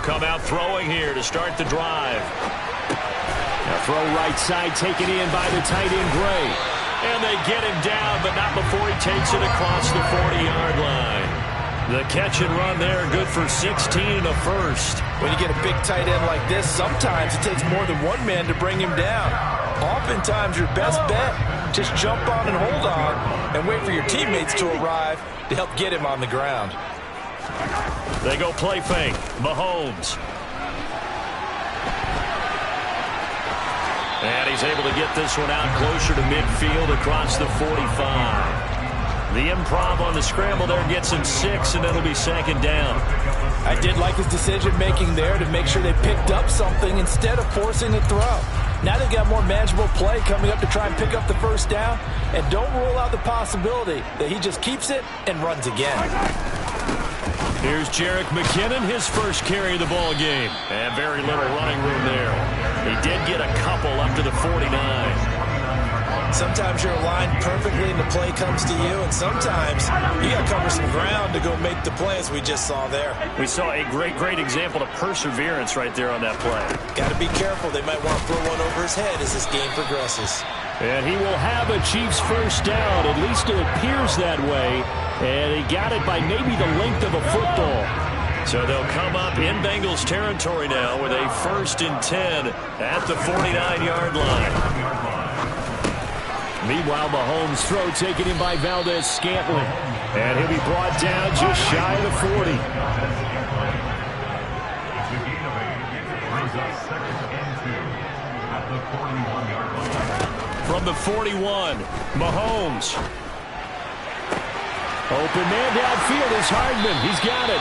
They'll come out throwing here to start the drive. A throw right side taken in by the tight end, Gray. And they get him down, but not before he takes it across the 40-yard line. The catch and run there, good for 16 and a first. When you get a big tight end like this, sometimes it takes more than one man to bring him down. Oftentimes, your best bet, just jump on and hold on and wait for your teammates to arrive to help get him on the ground. They go play fake. Mahomes. And he's able to get this one out closer to midfield across the 45. The improv on the scramble there gets him 6, and it'll be second down. I did like his decision-making there to make sure they picked up something instead of forcing a throw. Now they've got more manageable play coming up to try and pick up the first down, and don't rule out the possibility that he just keeps it and runs again. Here's Jerick McKinnon, his first carry of the ball game. And very little running room there. He did get a couple up to the 49. Sometimes you're aligned perfectly and the play comes to you, and sometimes you got to cover some ground to go make the play, as we just saw there. We saw a great example of perseverance right there on that play. Got to be careful. They might want to throw one over his head as this game progresses. And he will have a Chiefs first down. At least it appears that way. And he got it by maybe the length of a football. So they'll come up in Bengals territory now with a 1st and 10 at the 49-yard line. Meanwhile, Mahomes' throw taken in by Valdez-Scantling. And he'll be brought down just shy of the 40. From the 41, Mahomes. Open man downfield is Hardman. He's got it.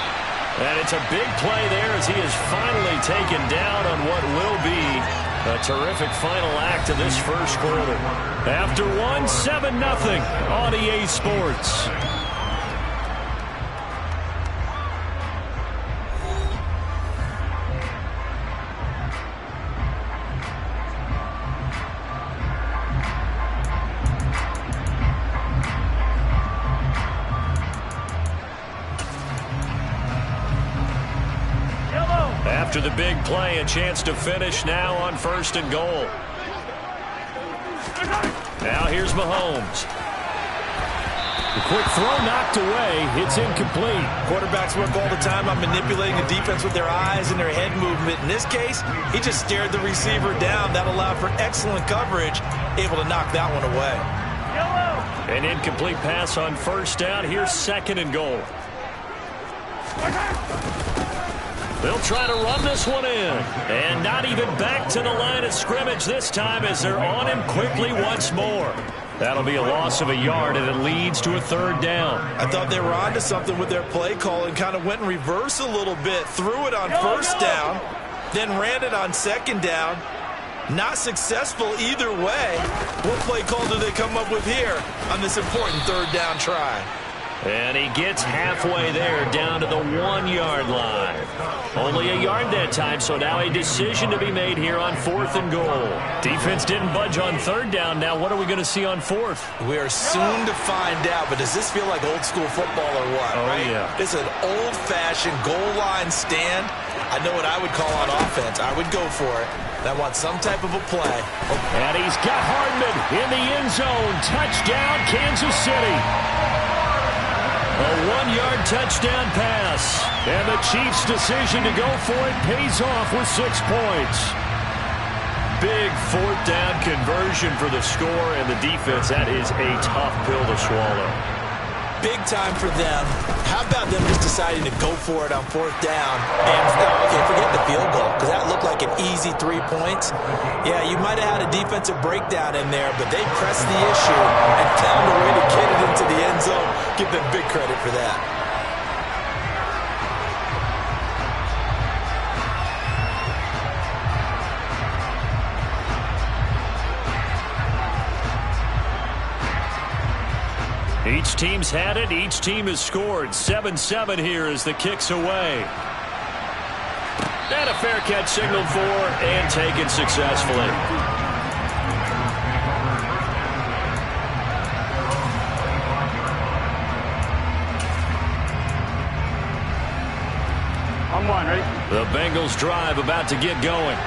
And it's a big play there as he is finally taken down on what will be a terrific final act of this first quarter. After 7-0 on EA Sports. After the big play, a chance to finish now on 1st and goal. Now here's Mahomes. The quick throw knocked away. It's incomplete. Quarterbacks work all the time on manipulating the defense with their eyes and their head movement. In this case, he just stared the receiver down. That allowed for excellent coverage, able to knock that one away. An incomplete pass on 1st down. Here's 2nd and goal. They'll try to run this one in. And not even back to the line of scrimmage this time as they're on him quickly once more. That'll be a loss of a yard, and it leads to a 3rd down. I thought they were onto something with their play call and kind of went in reverse a little bit. Threw it on 1st down, then ran it on 2nd down. Not successful either way. What play call do they come up with here on this important 3rd down try? And he gets halfway there, down to the 1-yard line. Only a yard that time, so now a decision to be made here on 4th and goal. Defense didn't budge on 3rd down. Now what are we going to see on 4th? We are soon to find out, but does this feel like old school football or what? Oh, right? yeah. It's an old-fashioned goal line stand. I know what I would call on offense. I would go for it. I want some type of a play. And he's got Hardman in the end zone. Touchdown, Kansas City. A 1-yard touchdown pass. And the Chiefs' decision to go for it pays off with 6 points. Big 4th down conversion for the score, and the defense, that is a tough pill to swallow. Big time for them. How about them just deciding to go for it on 4th down? And, okay, forget the field goal, because that looked like an easy 3 points. Yeah, you might have had a defensive breakdown in there, but they pressed the issue and found a way to get it into the end zone. Give them big credit for that. Each team's had it. Each team has scored. 7-7 here as the kick's away. And a fair catch signaled for and taken successfully. I'm one, ready? The Bengals drive about to get going.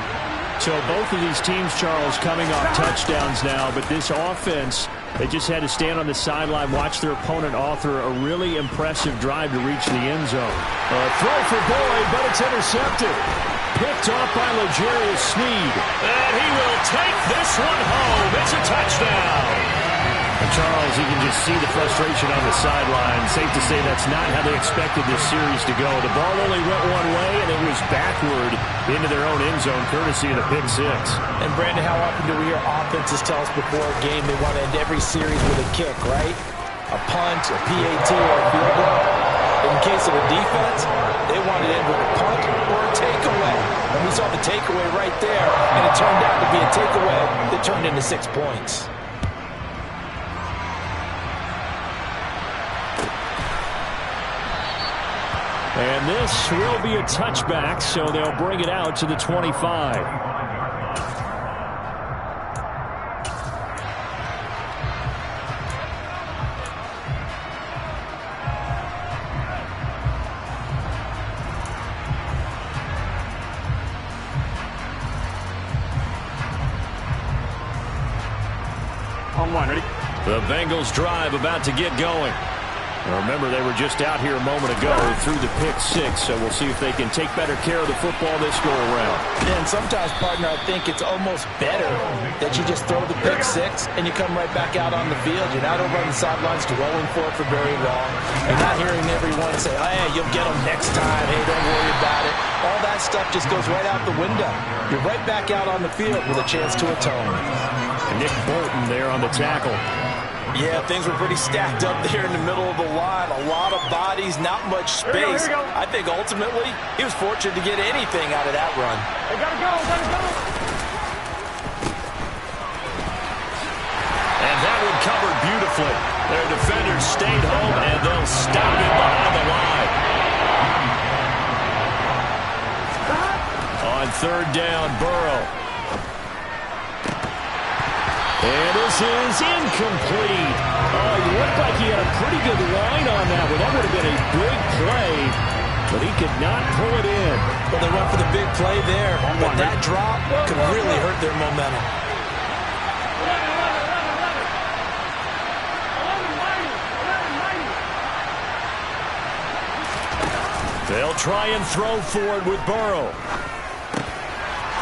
So both of these teams, Charles, coming off touchdowns now, but this offense, they just had to stand on the sideline, watch their opponent author a really impressive drive to reach the end zone. A throw for Boyd, but it's intercepted. Picked off by L'Jarius Sneed. And he will take this one home. It's a touchdown. And Charles, you can just see the frustration on the sideline. Safe to say that's not how they expected this series to go. The ball only went one way, and it was backward into their own end zone, courtesy of the pick six. And, Brandon, how often do we hear offenses tell us before a game they want to end every series with a kick, right? A punt, a PAT, or a field goal. In case of a defense, they want to end with a punt or a takeaway. And we saw the takeaway right there, and it turned out to be a takeaway that turned into 6 points. And this will be a touchback, so they'll bring it out to the 25. The Bengals drive about to get going. Now remember, they were just out here a moment ago through the pick six, so we'll see if they can take better care of the football this go-around. And sometimes, partner, I think it's almost better that you just throw the pick six and you come right back out on the field. You're not over on the sidelines dwelling for it for very long and not hearing everyone say, hey, you'll get them next time. Hey, don't worry about it. All that stuff just goes right out the window. You're right back out on the field with a chance to atone. And Nick Bolton there on the tackle. Yeah, things were pretty stacked up there in the middle of the line. A lot of bodies, not much space. Here we go. I think ultimately he was fortunate to get anything out of that run. They gotta go, gotta go. And that one covered beautifully. Their defenders stayed home, and they'll stop it behind the line. On third down, Burrow. And this is incomplete. Oh, he looked like he had a pretty good line on that one. That would have been a big play, but he could not pull it in. Well, they went for the big play there, but that drop could really hurt their momentum. They'll try and throw forward with Burrow.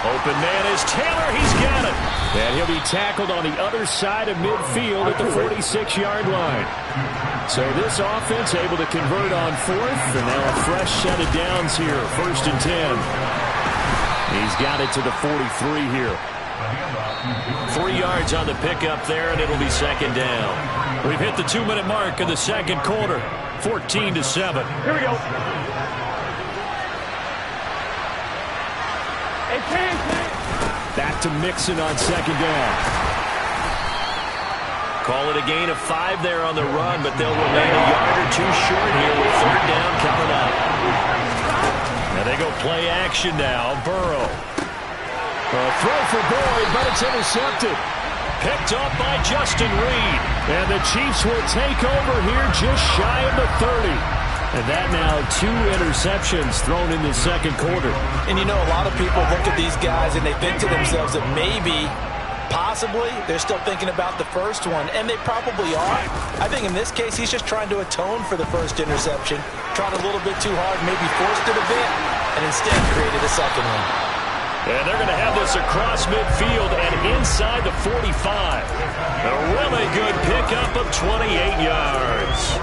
Open man is Taylor. He's got it. And he'll be tackled on the other side of midfield at the 46-yard line. So this offense able to convert on fourth, and now a fresh set of downs here, 1st and 10. He's got it to the 43 here. 3 yards on the pickup there, and it'll be 2nd down. We've hit the 2-minute mark in the second quarter, 14-7. Here we go. Back to Mixon on 2nd down. Call it a gain of 5 there on the run, but they'll remain a yard or two short here with 3rd down coming up. Now they go play action now. Burrow. A throw for Boyd, but it's intercepted. Picked up by Justin Reed. And the Chiefs will take over here just shy of the 30. And that now 2 interceptions thrown in the second quarter. And you know, a lot of people look at these guys and they think to themselves that maybe, possibly, they're still thinking about the first one. And they probably are. I think in this case, he's just trying to atone for the first interception. Tried a little bit too hard, maybe forced it a bit, and instead created a second one. And they're going to have this across midfield and inside the 45. A really good pickup of 28 yards.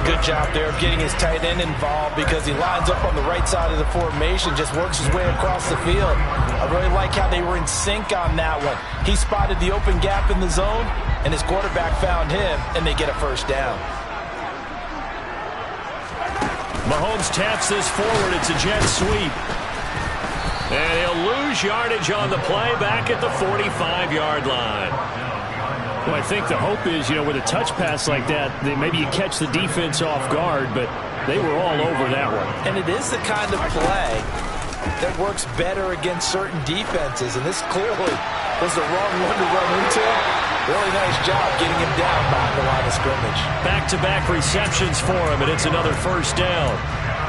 Good job there of getting his tight end involved because he lines up on the right side of the formation, just works his way across the field. I really like how they were in sync on that one. He spotted the open gap in the zone, and his quarterback found him, and they get a 1st down. Mahomes taps this forward. It's a jet sweep. And he'll lose yardage on the play back at the 45-yard line. Well, I think the hope is, with a touch pass like that, maybe you catch the defense off guard, but they were all over that one. And it is the kind of play that works better against certain defenses, and this clearly was the wrong one to run into. Really nice job getting him down behind the line of scrimmage. Back-to-back receptions for him, and it's another 1st down.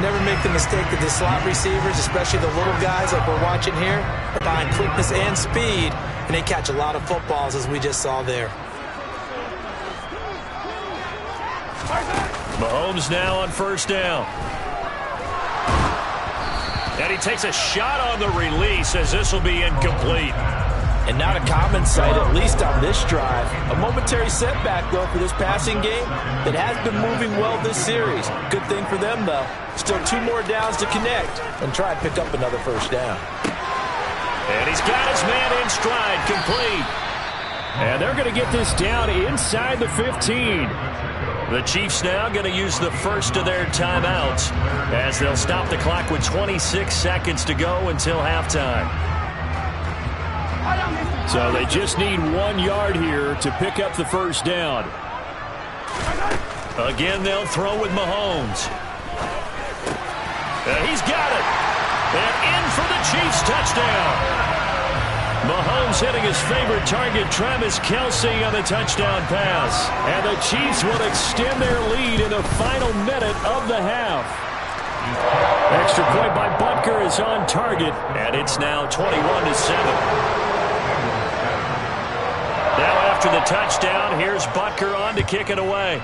Never make the mistake that the slot receivers, especially the little guys like we're watching here, combine quickness and speed, and they catch a lot of footballs, as we just saw there. Mahomes now on first down. And he takes a shot on the release as this will be incomplete. And not a common sight, at least on this drive. A momentary setback, though, for this passing game that has been moving well this series. Good thing for them, though. Still 2 more downs to connect and try and pick up another first down. And he's got his man in stride, complete. And they're going to get this down inside the 15. The Chiefs now going to use the first of their timeouts as they'll stop the clock with 26 seconds to go until halftime. So they just need 1 yard here to pick up the first down. Again, they'll throw with Mahomes. And he's got it. And in for the Chiefs touchdown. Mahomes hitting his favorite target, Travis Kelce, on the touchdown pass. And the Chiefs will extend their lead in the final minute of the half. Extra point by Butker is on target. And it's now 21-7. Now after the touchdown, here's Butker on to kick it away.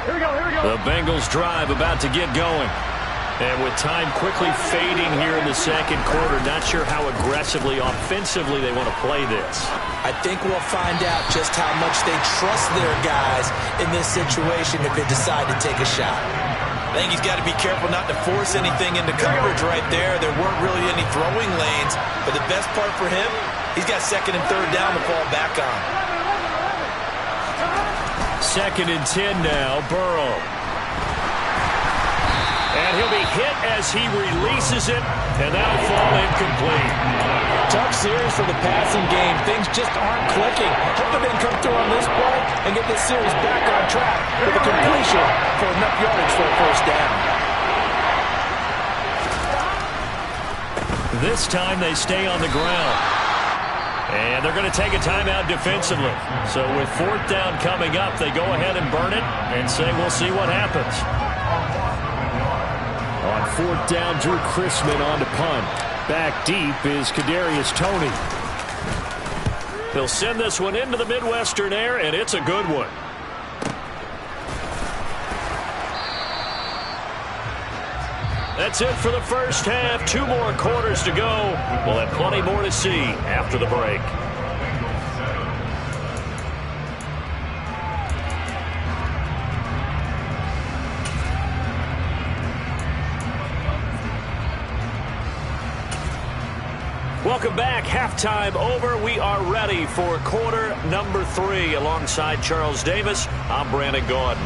Here we go. The Bengals drive about to get going. And with time quickly fading here in the second quarter, not sure how aggressively, offensively they want to play this. I think we'll find out just how much they trust their guys in this situation if they decide to take a shot. I think he's got to be careful not to force anything into coverage right there. There weren't really any throwing lanes, but the best part for him, he's got second and third down to fall back on. 2nd and 10 now, Burrow. And he'll be hit as he releases it, and that'll fall incomplete. Tough series for the passing game. Things just aren't clicking. Hoping they can come through on this play and get this series back on track with a completion for enough yardage for a first down. This time they stay on the ground. And they're going to take a timeout defensively. So with 4th down coming up, they go ahead and burn it and say we'll see what happens. On 4th down, Drew Chrisman on to punt. Back deep is Kadarius Toney. They'll send this one into the Midwestern air, and it's a good one. That's it for the first half. 2 more quarters to go. We'll have plenty more to see after the break. Welcome back. Halftime over. We are ready for quarter number 3. Alongside Charles Davis, I'm Brandon Gaudin.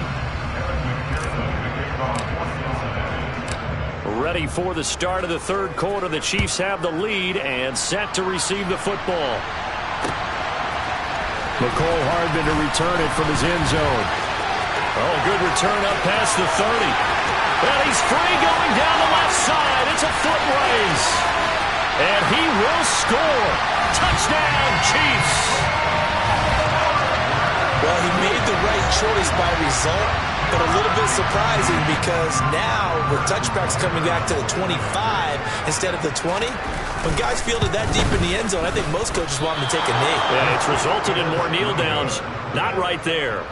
Ready for the start of the 3rd quarter. The Chiefs have the lead and set to receive the football. Mecole Hardman to return it from his end zone. Oh, good return up past the 30. And he's free going down the left side. It's a foot race. And he will score. Touchdown, Chiefs. Well, he made the right choice by result, but a little bit surprising because now with touchbacks coming back to the 25 instead of the 20, when guys fielded that deep in the end zone, I think most coaches want them to take a knee. Yeah, it's resulted in more kneel downs. Not right there.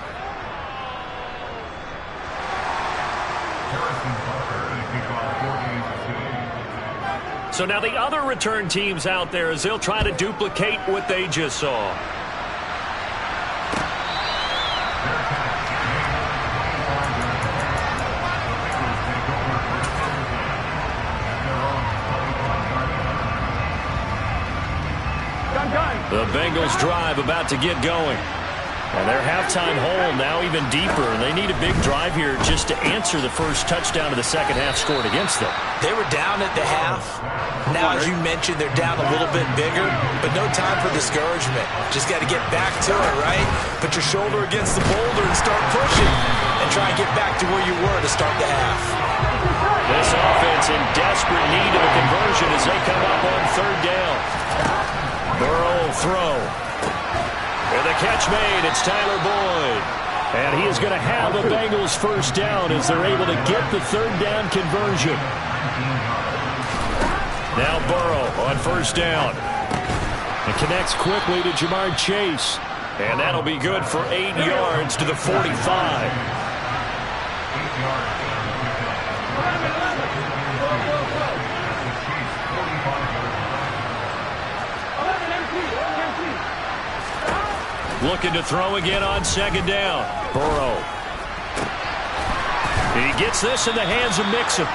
So now the other return teams out there as they'll try to duplicate what they just saw. The Bengals drive about to get going. And their halftime hole now even deeper. They need a big drive here just to answer the first touchdown of the second half scored against them. They were down at the half. Now, as you mentioned, they're down a little bit bigger, but no time for discouragement. Just got to get back to it, right? Put your shoulder against the boulder and start pushing and try and get back to where you were to start the half. This offense in desperate need of a conversion as they come up on third down. Burrow will throw. And the catch made. It's Tyler Boyd. And he is going to have a Bengals first down as they're able to get the third down conversion. Now Burrow on first down. It connects quickly to Jamar Chase. And that'll be good for 8 yards to the 45. Looking to throw again on second down. Burrow. He gets this in the hands of Mixon.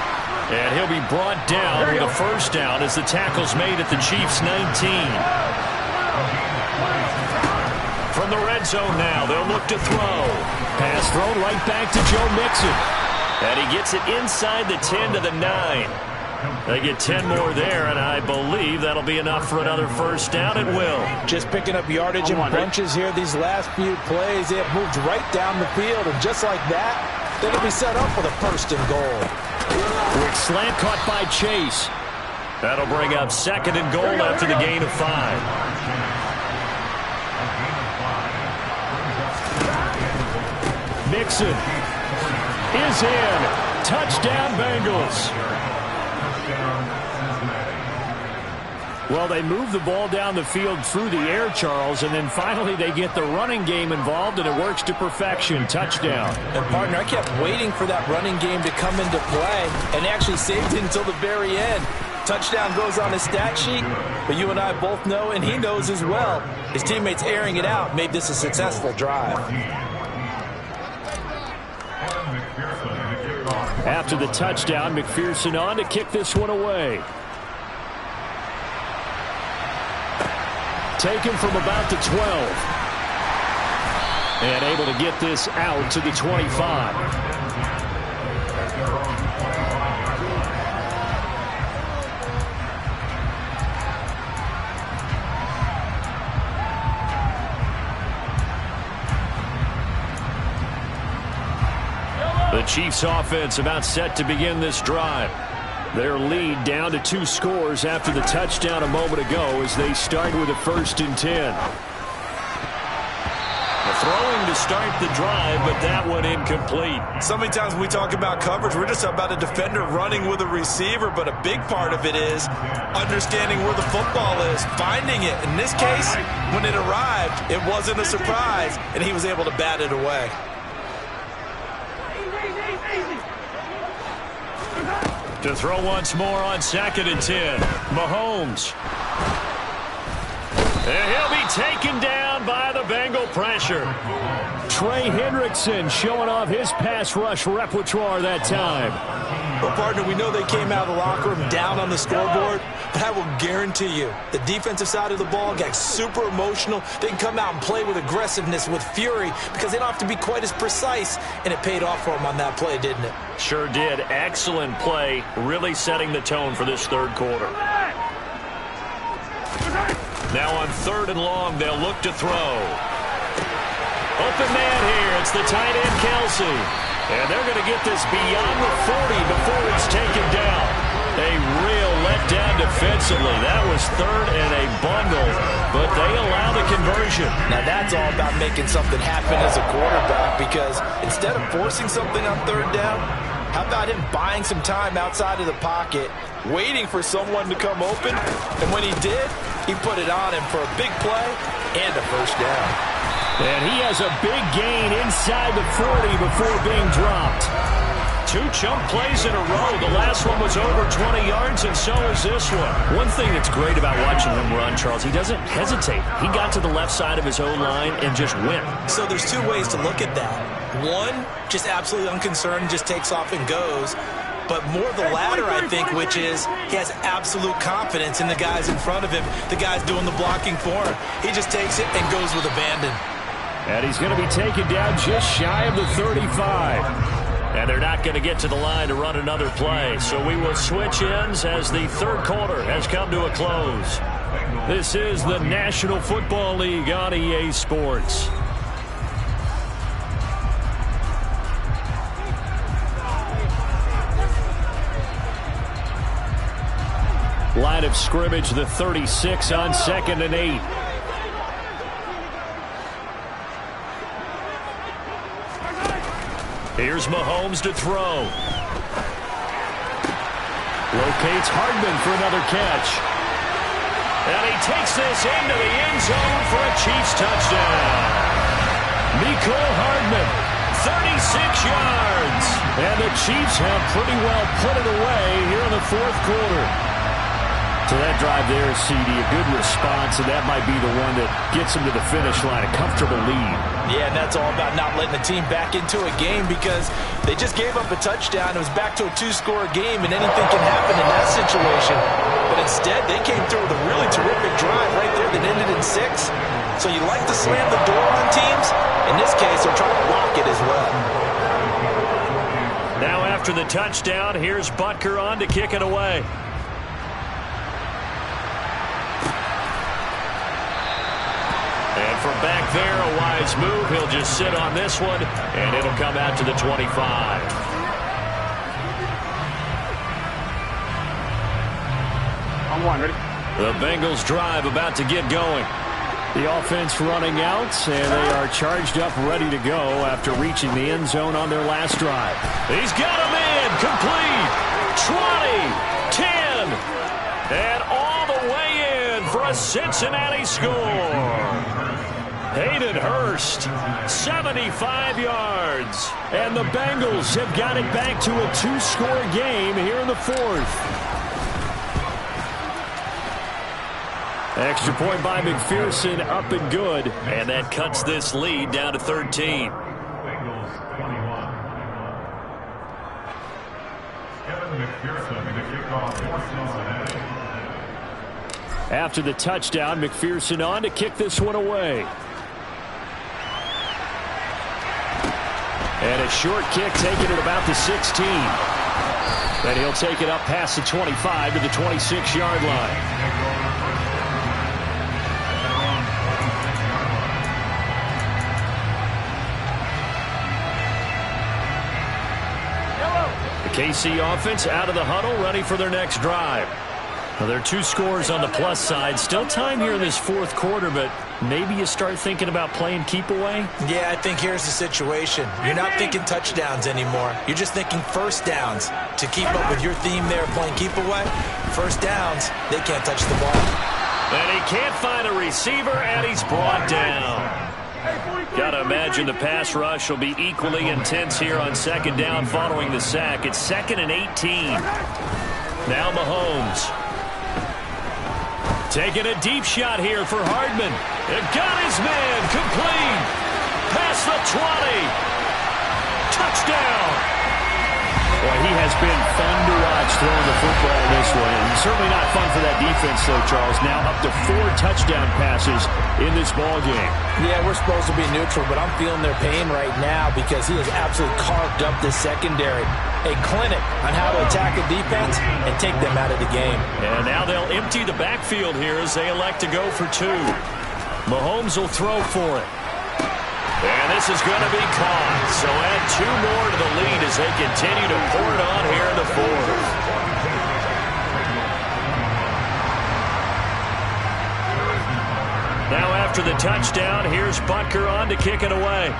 And he'll be brought down with a first down as the tackle's made at the Chiefs' 19. From the red zone now, they'll look to throw. Pass thrown right back to Joe Mixon. And he gets it inside the 10 to the 9. They get 10 more there, and I believe that'll be enough for another first down. It will. Just picking up yardage in bunches here these last few plays. They have moved right down the field, and just like that, they'll be set up for the first and goal. Quick slant caught by Chase. That'll bring up second and goal after the gain of 5. Mixon is in. Touchdown, Bengals. Well, they move the ball down the field through the air, Charles, and then finally they get the running game involved, and it works to perfection. Touchdown. And, partner, I kept waiting for that running game to come into play and actually saved it until the very end. Touchdown goes on his stat sheet, but you and I both know, and he knows as well, his teammates airing it out made this a successful drive. After the touchdown, McPherson on to kick this one away. Taken from about the 12. And able to get this out to the 25. The Chiefs offense about set to begin this drive. Their lead down to 2 scores after the touchdown a moment ago as they start with a 1st and 10. The throwing to start the drive, but that one incomplete. So many times when we talk about coverage, we're just about a defender running with a receiver, but a big part of it is understanding where the football is, finding it. In this case, when it arrived, it wasn't a surprise, and he was able to bat it away. To throw once more on 2nd and 10. Mahomes. And he'll be taken down by the Bengal pressure. Trey Hendrickson showing off his pass rush repertoire that time. Well, partner, we know they came out of the locker room down on the scoreboard, but I will guarantee you the defensive side of the ball got super emotional. They can come out and play with aggressiveness, with fury, because they don't have to be quite as precise, and it paid off for them on that play, didn't it? Sure did. Excellent play, really setting the tone for this third quarter. Now on 3rd and long, they'll look to throw. Open man here. It's the tight end, Kelsey. And they're going to get this beyond the 40 before it's taken down. A real letdown defensively. That was 3rd and a bundle, but they allow the conversion. Now that's all about making something happen as a quarterback, because instead of forcing something on 3rd down, how about him buying some time outside of the pocket, waiting for someone to come open, and when he did, he put it on him for a big play and a first down. And he has a big gain inside the 40 before being dropped. 2 chunk plays in a row. The last one was over 20 yards, and so is this one. One thing that's great about watching him run, Charles, he doesn't hesitate. He got to the left side of his O-line and just went. So there's 2 ways to look at that. One, just absolutely unconcerned, just takes off and goes. But more the latter, I think, which is he has absolute confidence in the guys in front of him, the guys doing the blocking for him. He just takes it and goes with abandon. And he's going to be taken down just shy of the 35. And they're not going to get to the line to run another play. So we will switch ends as the third quarter has come to a close. This is the National Football League on EA Sports. Line of scrimmage, the 36 on 2nd and 8. Here's Mahomes to throw. Locates Hardman for another catch. And he takes this into the end zone for a Chiefs touchdown. Mecole Hardman, 36 yards. And the Chiefs have pretty well put it away here in the fourth quarter. So that drive there, CD, a good response, and that might be the one that gets them to the finish line, a comfortable lead. Yeah, and that's all about not letting the team back into a game because they just gave up a touchdown. It was back to a 2-score game, and anything can happen in that situation. But instead, they came through with a really terrific drive right there that ended in 6. So you like to slam the door on teams. In this case, they're trying to block it as well. Now after the touchdown, here's Butker on to kick it away. And from back there, a wise move. He'll just sit on this one, and it'll come out to the 25. On one, ready? The Bengals drive about to get going. The offense running out, and they are charged up, ready to go after reaching the end zone on their last drive. He's got him in, complete, 20, 10, and all the way in for a Cincinnati score. Hayden Hurst, 75 yards. And the Bengals have got it back to a 2-score game here in the fourth. Extra point by McPherson, up and good. And that cuts this lead down to 13. After the touchdown, McPherson on to kick this one away. And a short kick taken at about the 16. Then he'll take it up past the 25 to the 26-yard line. The KC offense out of the huddle, ready for their next drive. Well, there are 2 scores on the plus side. Still time here in this fourth quarter, but maybe you start thinking about playing keep away? Yeah, I think here's the situation. You're not thinking touchdowns anymore. You're just thinking first downs. To keep up with your theme there, playing keep away, first downs, they can't touch the ball. And he can't find a receiver, and he's brought down. Got to imagine the pass rush will be equally intense here on second down following the sack. It's 2nd and 18. Now Mahomes. Taking a deep shot here for Hardman. It got his man complete. Past the 20. Touchdown. Boy, he has been fun to watch throwing the football this way. And certainly not fun for that defense, though, Charles. Now up to 4 touchdown passes in this ball game. Yeah, we're supposed to be neutral, but I'm feeling their pain right now because he has absolutely carved up this secondary. A clinic on how to attack a defense and take them out of the game. And now they'll empty the backfield here as they elect to go for 2. Mahomes will throw for it. And this is going to be caught. So add 2 more to the lead as they continue to pour it on here in the fourth. Now after the touchdown, here's Butker on to kick it away.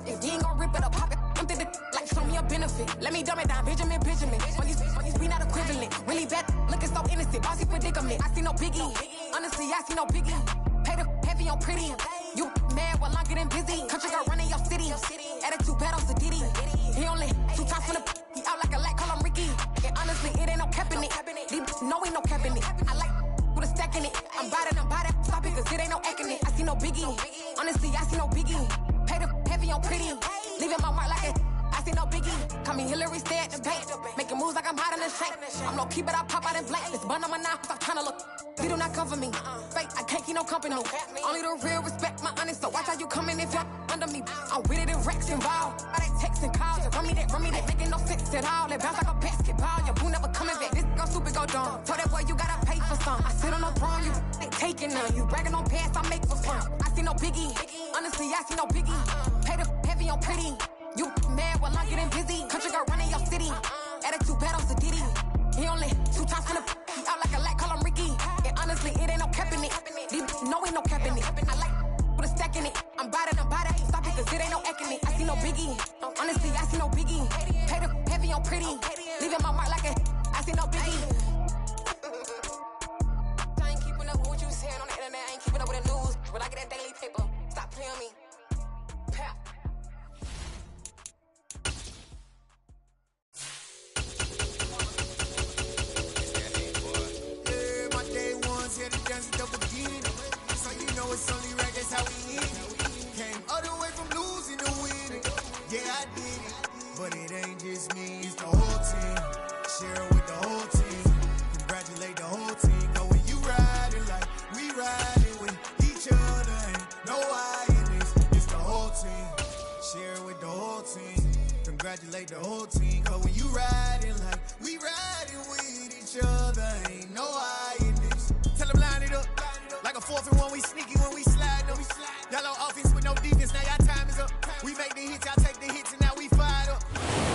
up. If you ain't gon' rip it up, pop it. I'm the like show me a benefit. Let me dumb it down, Benjamin. When these we not equivalent. Really bad, looking so innocent. Bossy predicament. I see no biggie. Honestly, I see no biggie. Pay the heavy on pretty. You mad while I'm getting busy. Country girl running your city. Attitude bad on Sadidi. He only 2 times from the he out like a lack, call him Ricky. And honestly, it ain't no cap in it. No, ain't no cap in it. I like with a stack in it. I'm by that. Stop it, cause it ain't no acting it. I see no biggie. Honestly, I see no biggie. Pay the heavy on pretty. Leaving my mark like it. I see no biggie. Call me Hillary, stay at the bank. Making moves like I'm hot in the shank. I'm low key, but I pop out in blank. This bun on my knife, I'm trying to look. They do not come for me. Fake, I can't keep no company. Only the real respect my honest. So watch how you coming if you're under me. I'm with it in Rex involved. I they text and calls. Run me that. Making no sense at all. They bounce like a basketball. Your boo never coming back. This go stupid, go dumb. Told that boy you gotta pay for some. I sit on no throne, you ain't taking none. You bragging on pants, I make for fun. I see no biggie. Honestly, I see no biggie. Pay the heavy on pretty. You mad while I'm getting busy. Country girl running your city. Attitude bad on Sadidi. He only 2 times from the he out like a lack, call him Ricky. And honestly, it ain't no cap in it. No, ain't no cap in it. I like with a stack in it. I'm by that. Stop it, cause it ain't no acting it. I see no biggie. Honestly, I see no biggie. Pay the heavy on pretty. Leaving my mark like it. I see no biggie. I ain't keeping up with what you saying on the internet. I ain't keeping up with the news. But I get that daily paper. Stop playing me. Pap. It's only right, that's how we eat it. Came all the way from losing to winning. Yeah, I did it. But it ain't just me, it's the whole team. Share it with the whole team. Congratulate the whole team. Cause when you riding like we riding with each other, ain't no I in this. It's the whole team. Share it with the whole team. Congratulate the whole team. Cause when you riding like we riding with each other, ain't no I in this. Tell them line it up. Like a 4th and 1, we sneaky when we slide them. Y'all on offense with no defense, now y'all time is up. We make the hits, y'all take the hits, and now we fired up.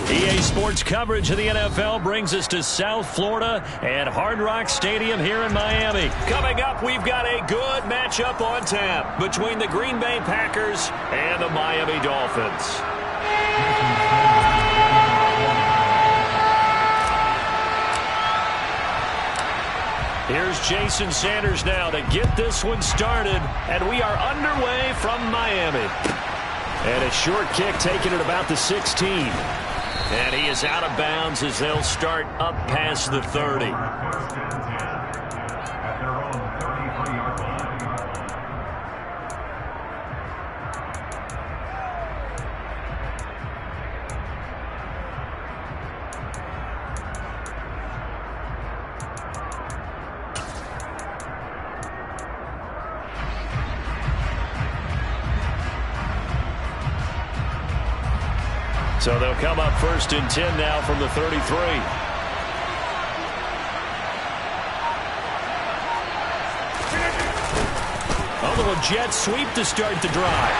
EA Sports coverage of the NFL brings us to South Florida and Hard Rock Stadium here in Miami. Coming up, we've got a good matchup on tap between the Green Bay Packers and the Miami Dolphins. Here's Jason Sanders now to get this one started, and we are underway from Miami. And a short kick taken at about the 16. And he is out of bounds as they'll start up past the 30. So they'll come up 1st and 10 now from the 33. A little jet sweep to start the drive.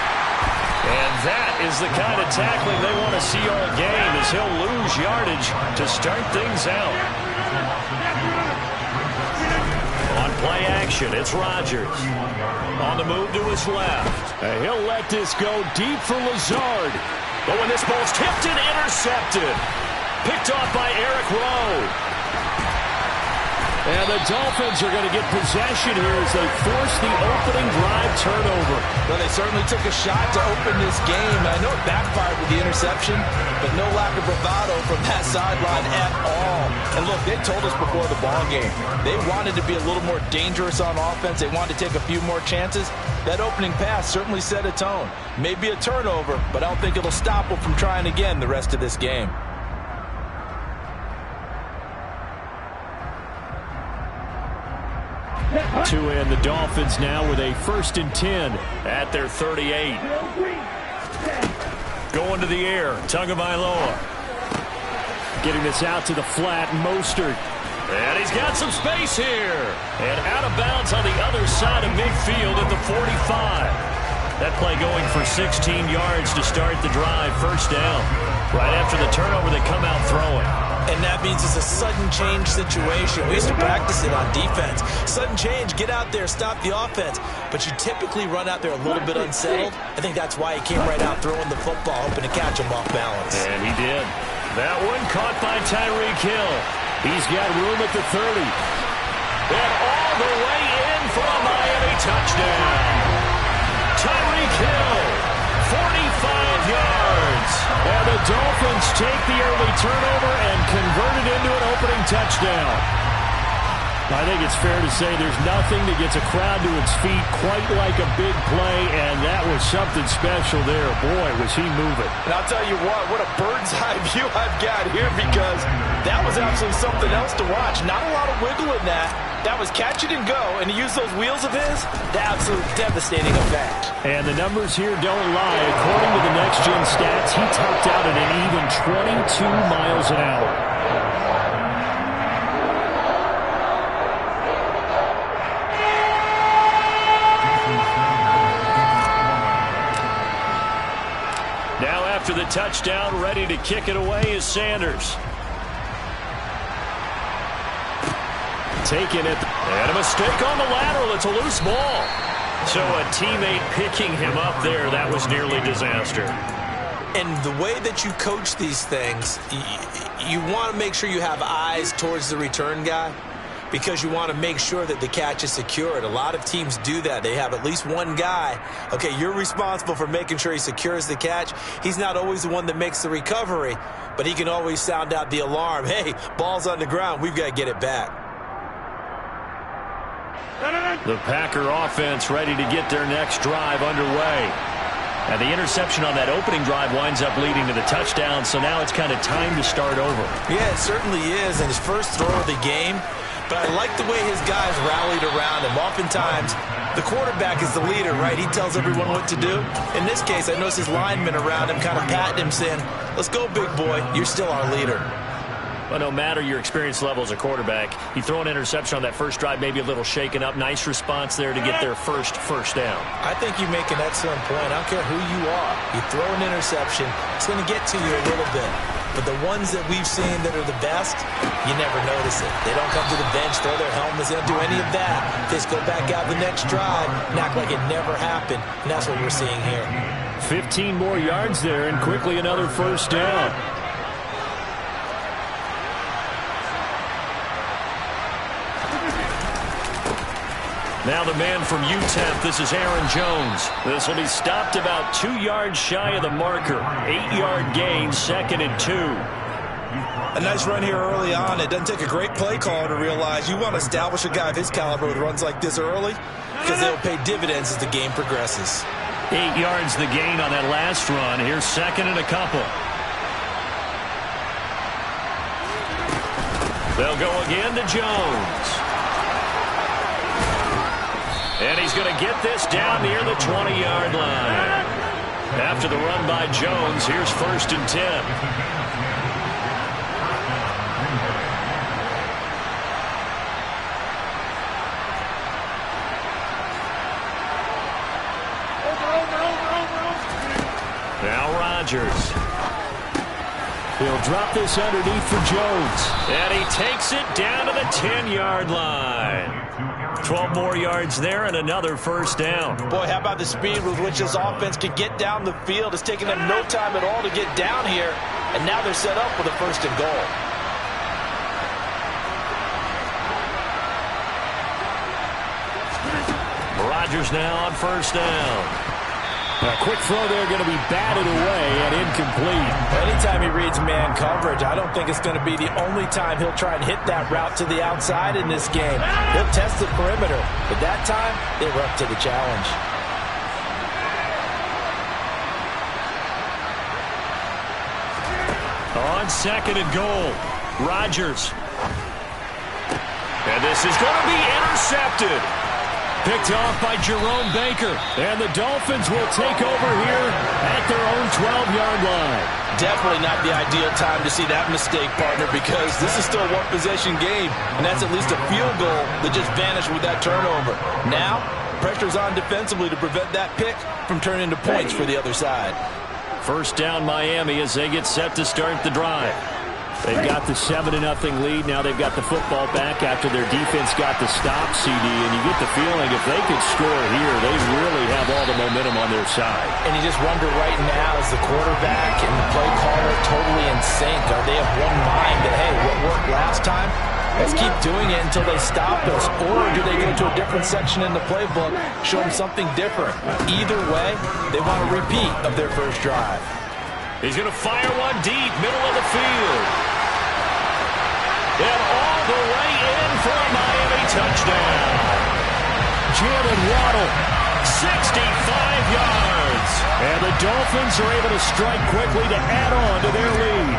And that is the kind of tackling they want to see all game, as he'll lose yardage to start things out. On play action, it's Rodgers. On the move to his left. And he'll let this go deep for Lazard. But when this ball's tipped and intercepted, picked off by Eric Rowe. And the Dolphins are going to get possession here as they force the opening drive turnover. Well, they certainly took a shot to open this game. I know it backfired with the interception, but no lack of bravado from that sideline at all. And look, they told us before the ball game, they wanted to be a little more dangerous on offense. They wanted to take a few more chances. That opening pass certainly set a tone. Maybe a turnover, but I don't think it'll stop them from trying again the rest of this game. To end the Dolphins now with a 1st and 10 at their 38. Going to the air, Tagovailoa. Getting this out to the flat, Mostert. And he's got some space here. And out of bounds on the other side of midfield at the 45. That play going for 16 yards to start the drive, 1st down. Right after the turnover, they come out throwing. And that means it's a sudden change situation. We used to practice it on defense. Sudden change, get out there, stop the offense. But you typically run out there a little bit unsettled. I think that's why he came right out throwing the football, hoping to catch him off balance. And he did. That one caught by Tyreek Hill. He's got room at the 30. And all the way in for a Miami touchdown. Tyreek Hill, 45 yards. And the Dolphins take the early turnover and convert it into an opening touchdown. I think it's fair to say there's nothing that gets a crowd to its feet quite like a big play, and that was something special there. Boy, was he moving. And I'll tell you what a bird's eye view I've got here, because that was absolutely something else to watch. Not a lot of wiggle in that. That was catch it and go, and to use those wheels of his, the absolute devastating effect. And the numbers here don't lie. According to the next-gen stats, he topped out at an even 22 miles an hour. Now after the touchdown, ready to kick it away is Sanders. Taking it, and a mistake on the lateral. It's a loose ball. So a teammate picking him up there, that was nearly disaster. And the way that you coach these things, you want to make sure you have eyes towards the return guy, because you want to make sure that the catch is secured. A lot of teams do that. They have at least one guy. Okay, you're responsible for making sure he secures the catch. He's not always the one that makes the recovery, but he can always sound out the alarm. Hey, ball's on the ground. We've got to get it back. The Packer offense ready to get their next drive underway. And the interception on that opening drive winds up leading to the touchdown, so now it's kind of time to start over. Yeah, it certainly is, and his first throw of the game. But I like the way his guys rallied around him. Oftentimes, the quarterback is the leader, right? He tells everyone what to do. In this case, I noticed his linemen around him kind of patting him, saying, let's go, big boy. You're still our leader. Well, no matter your experience level as a quarterback, you throw an interception on that first drive, maybe a little shaken up. Nice response there to get their first down. I think you make an excellent point. I don't care who you are. You throw an interception, it's going to get to you a little bit. But the ones that we've seen that are the best, you never notice it. They don't come to the bench, throw their helmets, they don't do any of that. They just go back out the next drive and act like it never happened. And that's what we're seeing here. 15 more yards there, and quickly another first down. Now the man from UTEP, this is Aaron Jones. This will be stopped about 2 yards shy of the marker. 8-yard gain, 2nd and 2. A nice run here early on. It doesn't take a great play caller to realize you want to establish a guy of his caliber with runs like this early, because they'll pay dividends as the game progresses. 8 yards the gain on that last run. Here's 2nd and a couple. They'll go again to Jones. And he's going to get this down near the 20-yard line. After the run by Jones, here's 1st and 10. Now Rodgers. He'll drop this underneath for Jones. And he takes it down to the 10-yard line. 12 more yards there and another first down. Boy, how about the speed with which this offense can get down the field? It's taken them no time at all to get down here, and now they're set up with a 1st and goal. Rodgers now on 1st down. A quick throw there, going to be batted away and incomplete. Anytime he reads man coverage, I don't think it's going to be the only time he'll try and hit that route to the outside in this game. He'll test the perimeter, but that time they were up to the challenge. On 2nd and goal, Rodgers. And this is going to be intercepted. Picked off by Jerome Baker. And the Dolphins will take over here at their own 12-yard line. Definitely not the ideal time to see that mistake, partner, because this is still a one-possession game, and that's at least a field goal that just vanished with that turnover. Now, pressure's on defensively to prevent that pick from turning into points for the other side. 1st down Miami as they get set to start the drive. They've got the 7-0 lead. Now they've got the football back after their defense got the stop, CD. And you get the feeling if they could score here, they really have all the momentum on their side. And you just wonder right now, is the quarterback and the play caller totally in sync? Are they of one mind that, hey, what worked last time? Let's keep doing it until they stop us. Or do they go to a different section in the playbook, show them something different? Either way, they want a repeat of their first drive. He's going to fire one deep, middle of the field. And all the way in for a Miami touchdown. Jalen Waddle, 65 yards. And the Dolphins are able to strike quickly to add on to their lead.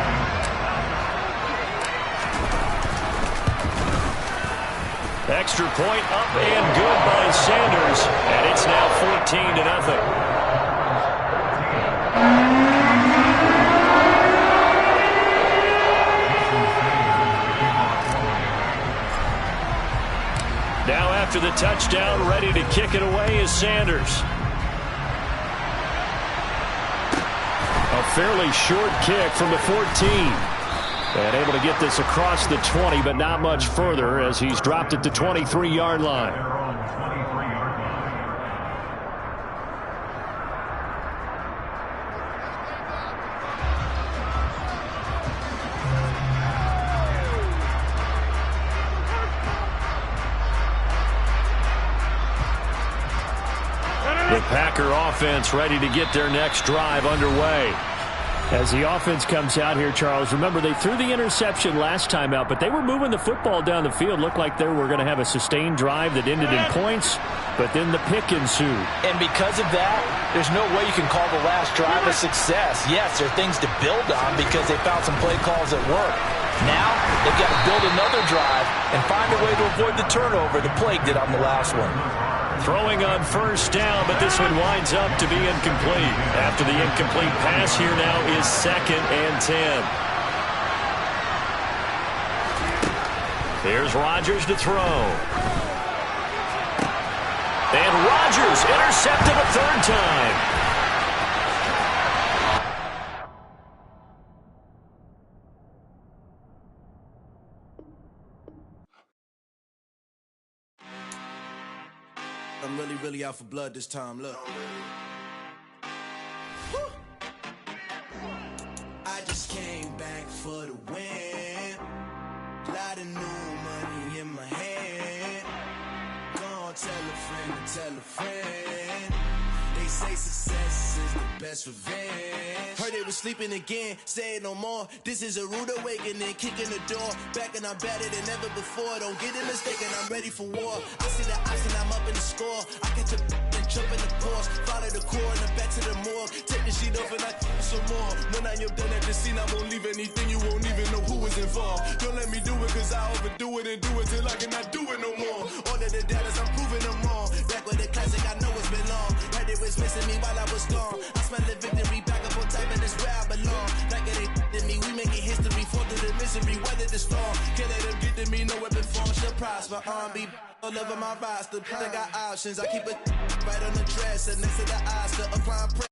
Extra point up and good by Sanders. And it's now 14-0. Now after the touchdown, ready to kick it away is Sanders. A fairly short kick from the 14. And able to get this across the 20, but not much further as he's dropped it to 23-yard line. The Packer offense ready to get their next drive underway. As the offense comes out here, Charles, remember they threw the interception last time out, but they were moving the football down the field. Looked like they were going to have a sustained drive that ended in points, but then the pick ensued. And because of that, there's no way you can call the last drive a success. Yes, there are things to build on because they found some play calls that work. Now, they've got to build another drive and find a way to avoid the turnover the plague did on the last one. Throwing on first down, but this one winds up to be incomplete. After the incomplete pass, here now is 2nd and 10. Here's Rodgers to throw. And Rodgers intercepted a third time. I'm really out for blood this time, look. I just came back for the win. Lot of new money in my hand. Gonna tell a friend to tell a friend. They say success is the best revenge. Heard they was sleeping again, say it no more. This is a rude awakening, kicking the door. Back and I'm better than ever before. Don't get it mistaken, I'm ready for war. I see the option, I'm up in the score. I catch a and jump in the course. Follow the core and the back to the morgue. Take the sheet off and I some more. When I am done at the scene, I won't leave anything. You won't even know who was involved. Don't let me do it cause I overdo it and do it till I cannot do it no more. All of the doubters, I'm proving them wrong. Back with the classic, I know it's been long. Heard it was missing me while I was gone. I smell the victory, back up on type, and it's where I belong. Like it ain't to me, we making history, fall through the misery, weather the storm. Can't let them get to me, no weapon form should prosper. Be all over my roster, I got options. I keep it right on the dresser, next to the Oscar, applying pressure.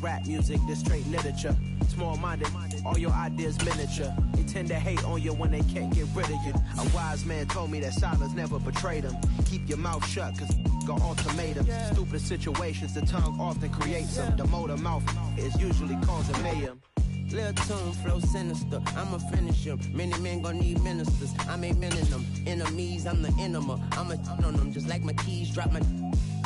Rap music, this straight literature. Small-minded, all your ideas miniature. They tend to hate on you when they can't get rid of you. A wise man told me that silence never betrayed him. Keep your mouth shut, cause got ultimatums. Stupid situations, the tongue often creates them. The motor mouth is usually causing mayhem. Lil' tune, flow sinister, I'ma finish him. Many men gon' need ministers, I ain't mending them. Enemies, I'm the enema, I'ma on them. Just like my keys, drop my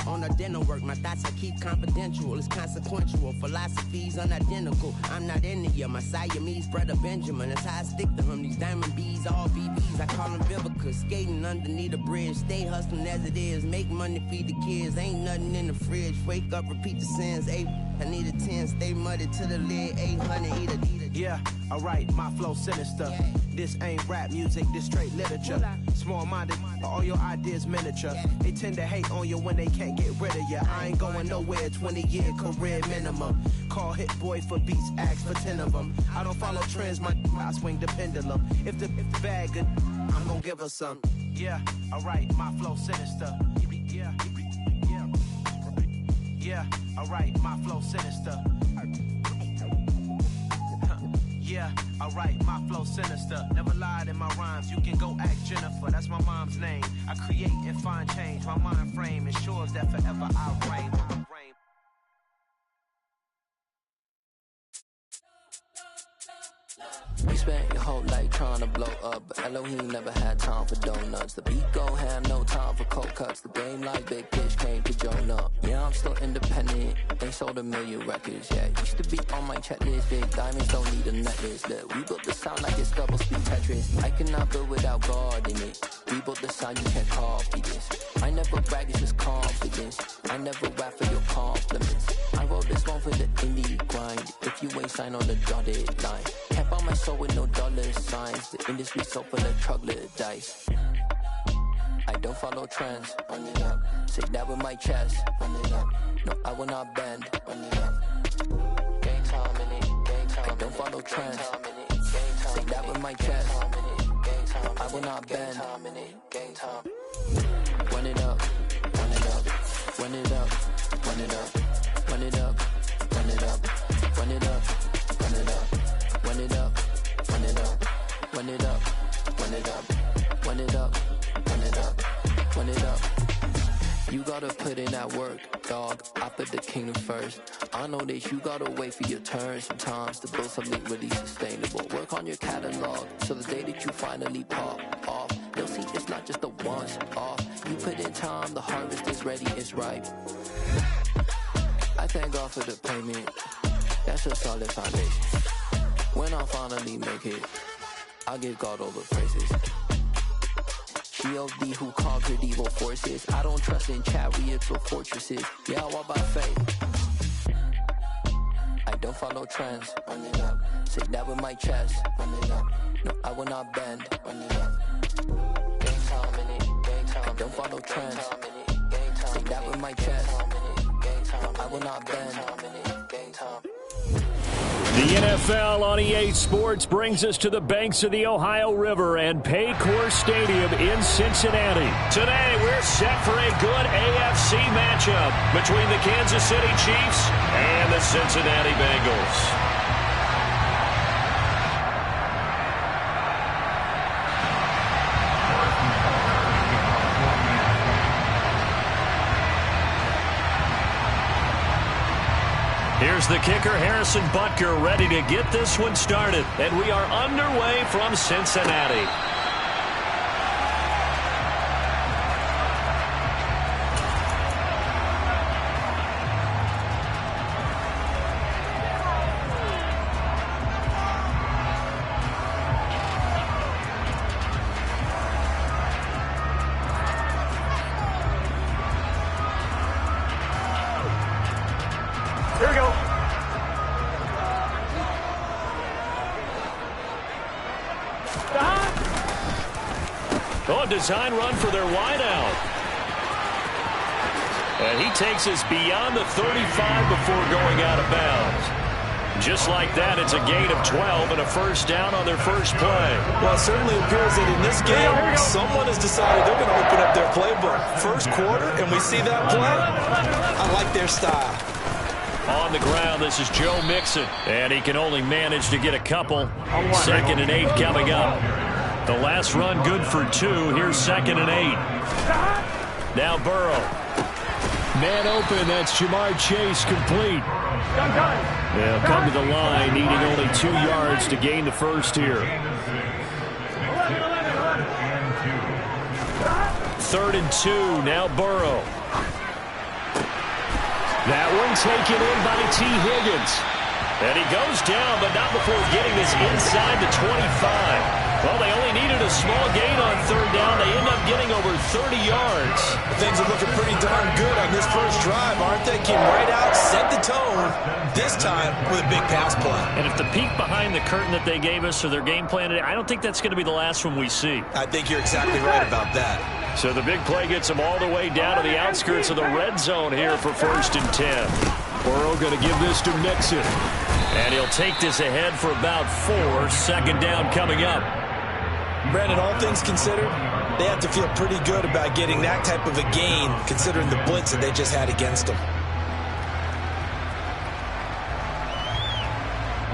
on the dinner work. My thoughts I keep confidential, it's consequential. Philosophies unidentical, I'm not into you. My Siamese brother Benjamin, that's how I stick to him. These diamond bees, all BBs, I call them Vivica. Skating underneath the bridge, stay hustling as it is. Make money, feed the kids, ain't nothing in the fridge. Wake up, repeat the sins, I need a 10, stay muddy to the lid, 800, eat it. Yeah, alright, my flow sinister. This ain't rap music, this straight literature. Small-minded, all your ideas miniature. They tend to hate on you when they can't get rid of you. I ain't going nowhere, 20-year career minimum. Call Hit Boy for beats, ask for 10 of them. I don't follow trends, I swing the pendulum. If the bag good, I'm gonna give her some. Yeah, alright, my flow sinister. Yeah, alright, my flow sinister. Yeah, alright, my flow sinister. Never lied in my rhymes, you can go ask Jennifer. That's my mom's name. I create and find change. My mind frame ensures that forever I reign. You spent your whole life trying to blow up, but Elohim never had time for donuts. The beat go ham, no time for cold cuts. The game like Big Fish came to Jonah. Yeah, I'm still independent, they sold 1 million records. Yeah, used to be on my checklist. Big diamonds don't need a necklace. Look, we built the sound like it's double speed Tetris. I cannot build without God in it. We built the sound, you can't copy this. I never brag, it's just confidence. I never rap for your compliments. I wrote this one for the indie grind. If you ain't signed on the dotted line, can't buy my soul with no dollar signs. The industry so full of troglodytes. I don't follow trends. Run it up. Say that with my chest. Run it up. No, I will not bend. Run it up. Gang time in it. Gang time. I don't follow trends. Say that with my chest. I will not bend. Gang time. Run it up. Run it up. Run it up. Run it up. Run it up. Run it up. Run it up. Run it up. Run it up. Run it up. Run it up. Run it up. Run it up. Run it up. Run it up. You gotta put in that work, dog. I put the kingdom first. I know that you gotta wait for your turn sometimes to build something really sustainable. Work on your catalog, so the day that you finally pop off, they'll see it's not just a once off. You put in time, the harvest is ready, it's ripe. I thank God for the payment. That's a solid foundation. When I finally make it, I give God all the praises. G.O.D. who conquered evil forces. I don't trust in chariots or fortresses. Yeah, I walk by faith. I don't follow trends. Run it up. Say that with my chest. Run it up. No, I will not bend. Run it up. Gang time in it. Gang time. I don't follow trends. Say that with my chest. I will not bend. Gang time. The NFL on EA Sports brings us to the banks of the Ohio River and Paycor Stadium in Cincinnati. Today, we're set for a good AFC matchup between the Kansas City Chiefs and the Cincinnati Bengals. Here's the kicker, Harrison Butker, ready to get this one started. And we are underway from Cincinnati. Here we go. Oh, design run for their wideout. And he takes us beyond the 35 before going out of bounds. Just like that, it's a gain of 12 and a first down on their first play. Well, it certainly appears that in this game, someone has decided they're going to open up their playbook. First quarter, and we see that play. I like their style. On the ground, this is Joe Mixon. And he can only manage to get a couple. 2nd and 8 coming up. The last run good for 2. Here's 2nd and 8. Now Burrow. Man open, that's Jamar Chase complete. They'll come to the line, needing only 2 yards to gain the first here. 3rd and 2, now Burrow. That one taken in by T. Higgins. And he goes down, but not before getting this inside the 25. Well, they only needed a small gain on 3rd down. They end up getting over 30 yards. Things are looking pretty darn good on this first drive, aren't they? Came right out, set the tone, this time with a big pass play. And if the peek behind the curtain that they gave us or their game plan today, I don't think that's going to be the last one we see. I think you're exactly right about that. So the big play gets them all the way down to the outskirts of the red zone here for 1st and 10. Burrow going to give this to Mixon. And he'll take this ahead for about 4. 2nd down coming up. Brandon, all things considered, they have to feel pretty good about getting that type of a gain, considering the blitz that they just had against them.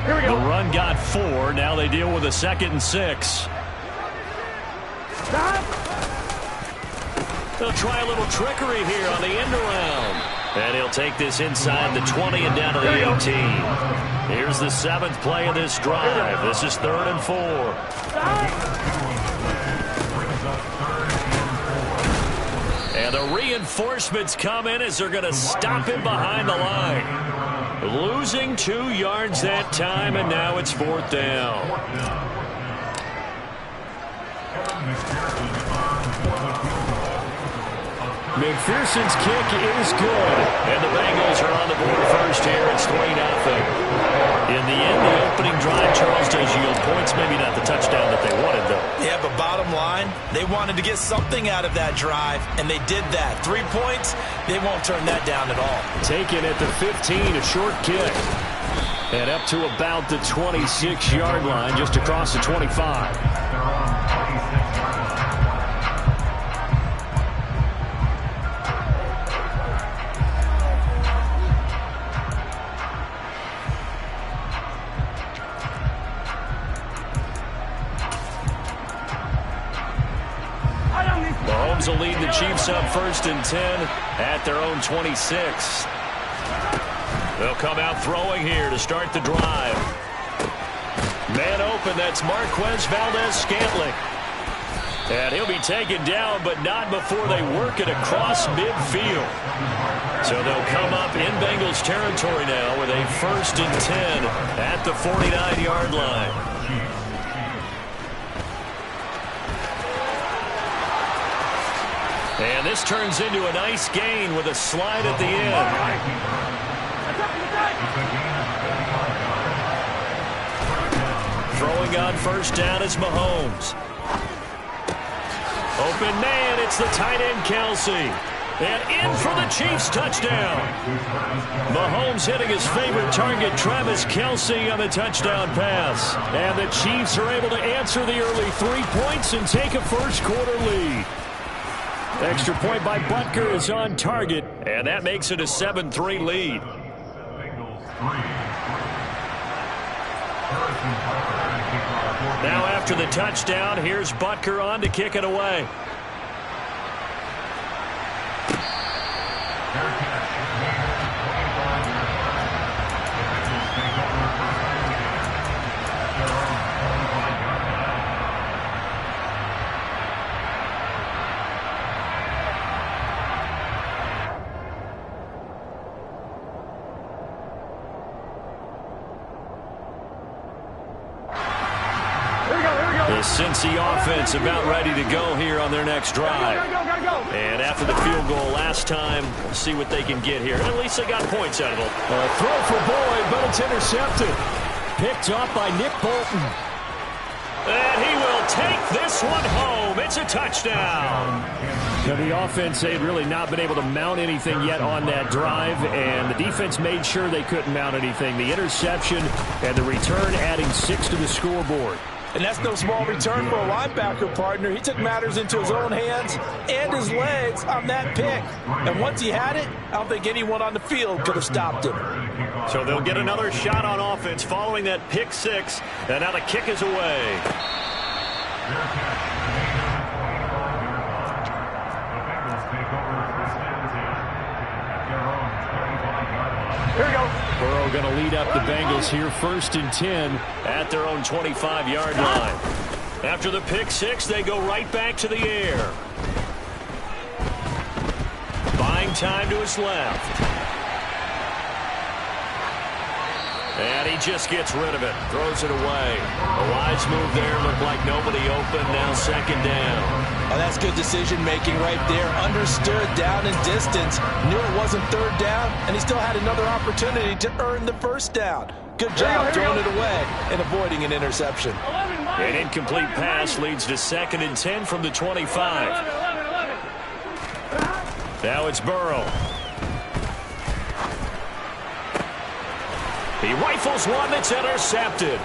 Here we go. The run got 4. Now they deal with a 2nd and 6. They'll try a little trickery here on the end around. And he'll take this inside the 20 and down to the 18. Here's the 7th play of this drive. This is 3rd and 4. And the reinforcements come in as they're going to stop him behind the line. Losing 2 yards that time, and now it's 4th down. McPherson's kick is good. And the Bengals are on the board first here. It's 3-0. In the end, the opening drive, Charles, does yield points. Maybe not the touchdown that they wanted, though. Yeah, but bottom line, they wanted to get something out of that drive, and they did that. 3 points, they won't turn that down at all. Taken at the 15, a short kick. And up to about the 26-yard line, just across the 25. Mahomes will lead the Chiefs up 1st and 10 at their own 26. They'll come out throwing here to start the drive. Man open, that's Marquez Valdes-Scantling. And he'll be taken down, but not before they work it across midfield. So they'll come up in Bengals territory now with a 1st and 10 at the 49-yard line. And this turns into a nice gain with a slide at the end. Throwing on 1st down is Mahomes. Open man, it's the tight end Kelce. And in for the Chiefs touchdown. Mahomes hitting his favorite target, Travis Kelce, on the touchdown pass. And the Chiefs are able to answer the early 3 points and take a first-quarter lead. Extra point by Butker is on target, and that makes it a 7-3 lead. Now after the touchdown, here's Butker on to kick it away. The Cincy offense about ready to go here on their next drive. And after the field goal last time, we'll see what they can get here. At least they got points out of it. A throw for Boyd, but it's intercepted. Picked up by Nick Bolton. And he will take this one home. It's a touchdown. Now the offense, they had really not been able to mount anything yet on that drive, and the defense made sure they couldn't mount anything. The interception and the return adding 6 to the scoreboard. And that's no small return for a linebacker, partner. He took matters into his own hands and his legs on that pick. And once he had it, I don't think anyone on the field could have stopped him. So they'll get another shot on offense following that pick six. And now the kick is away. Here we go. Burrow going to lead up the Bengals here, 1st and 10 at their own 25-yard line. After the pick six, they go right back to the air. Buying time to his left. And he just gets rid of it. Throws it away. A wise move there. Looked like nobody open. Now 2nd down. Oh, that's good decision-making right there. Understood down and distance. Knew it wasn't 3rd down, and he still had another opportunity to earn the 1st down. Good job throwing it away and avoiding an interception. An incomplete pass leads to 2nd and 10 from the 25. Now it's Burrow. He rifles one that's intercepted.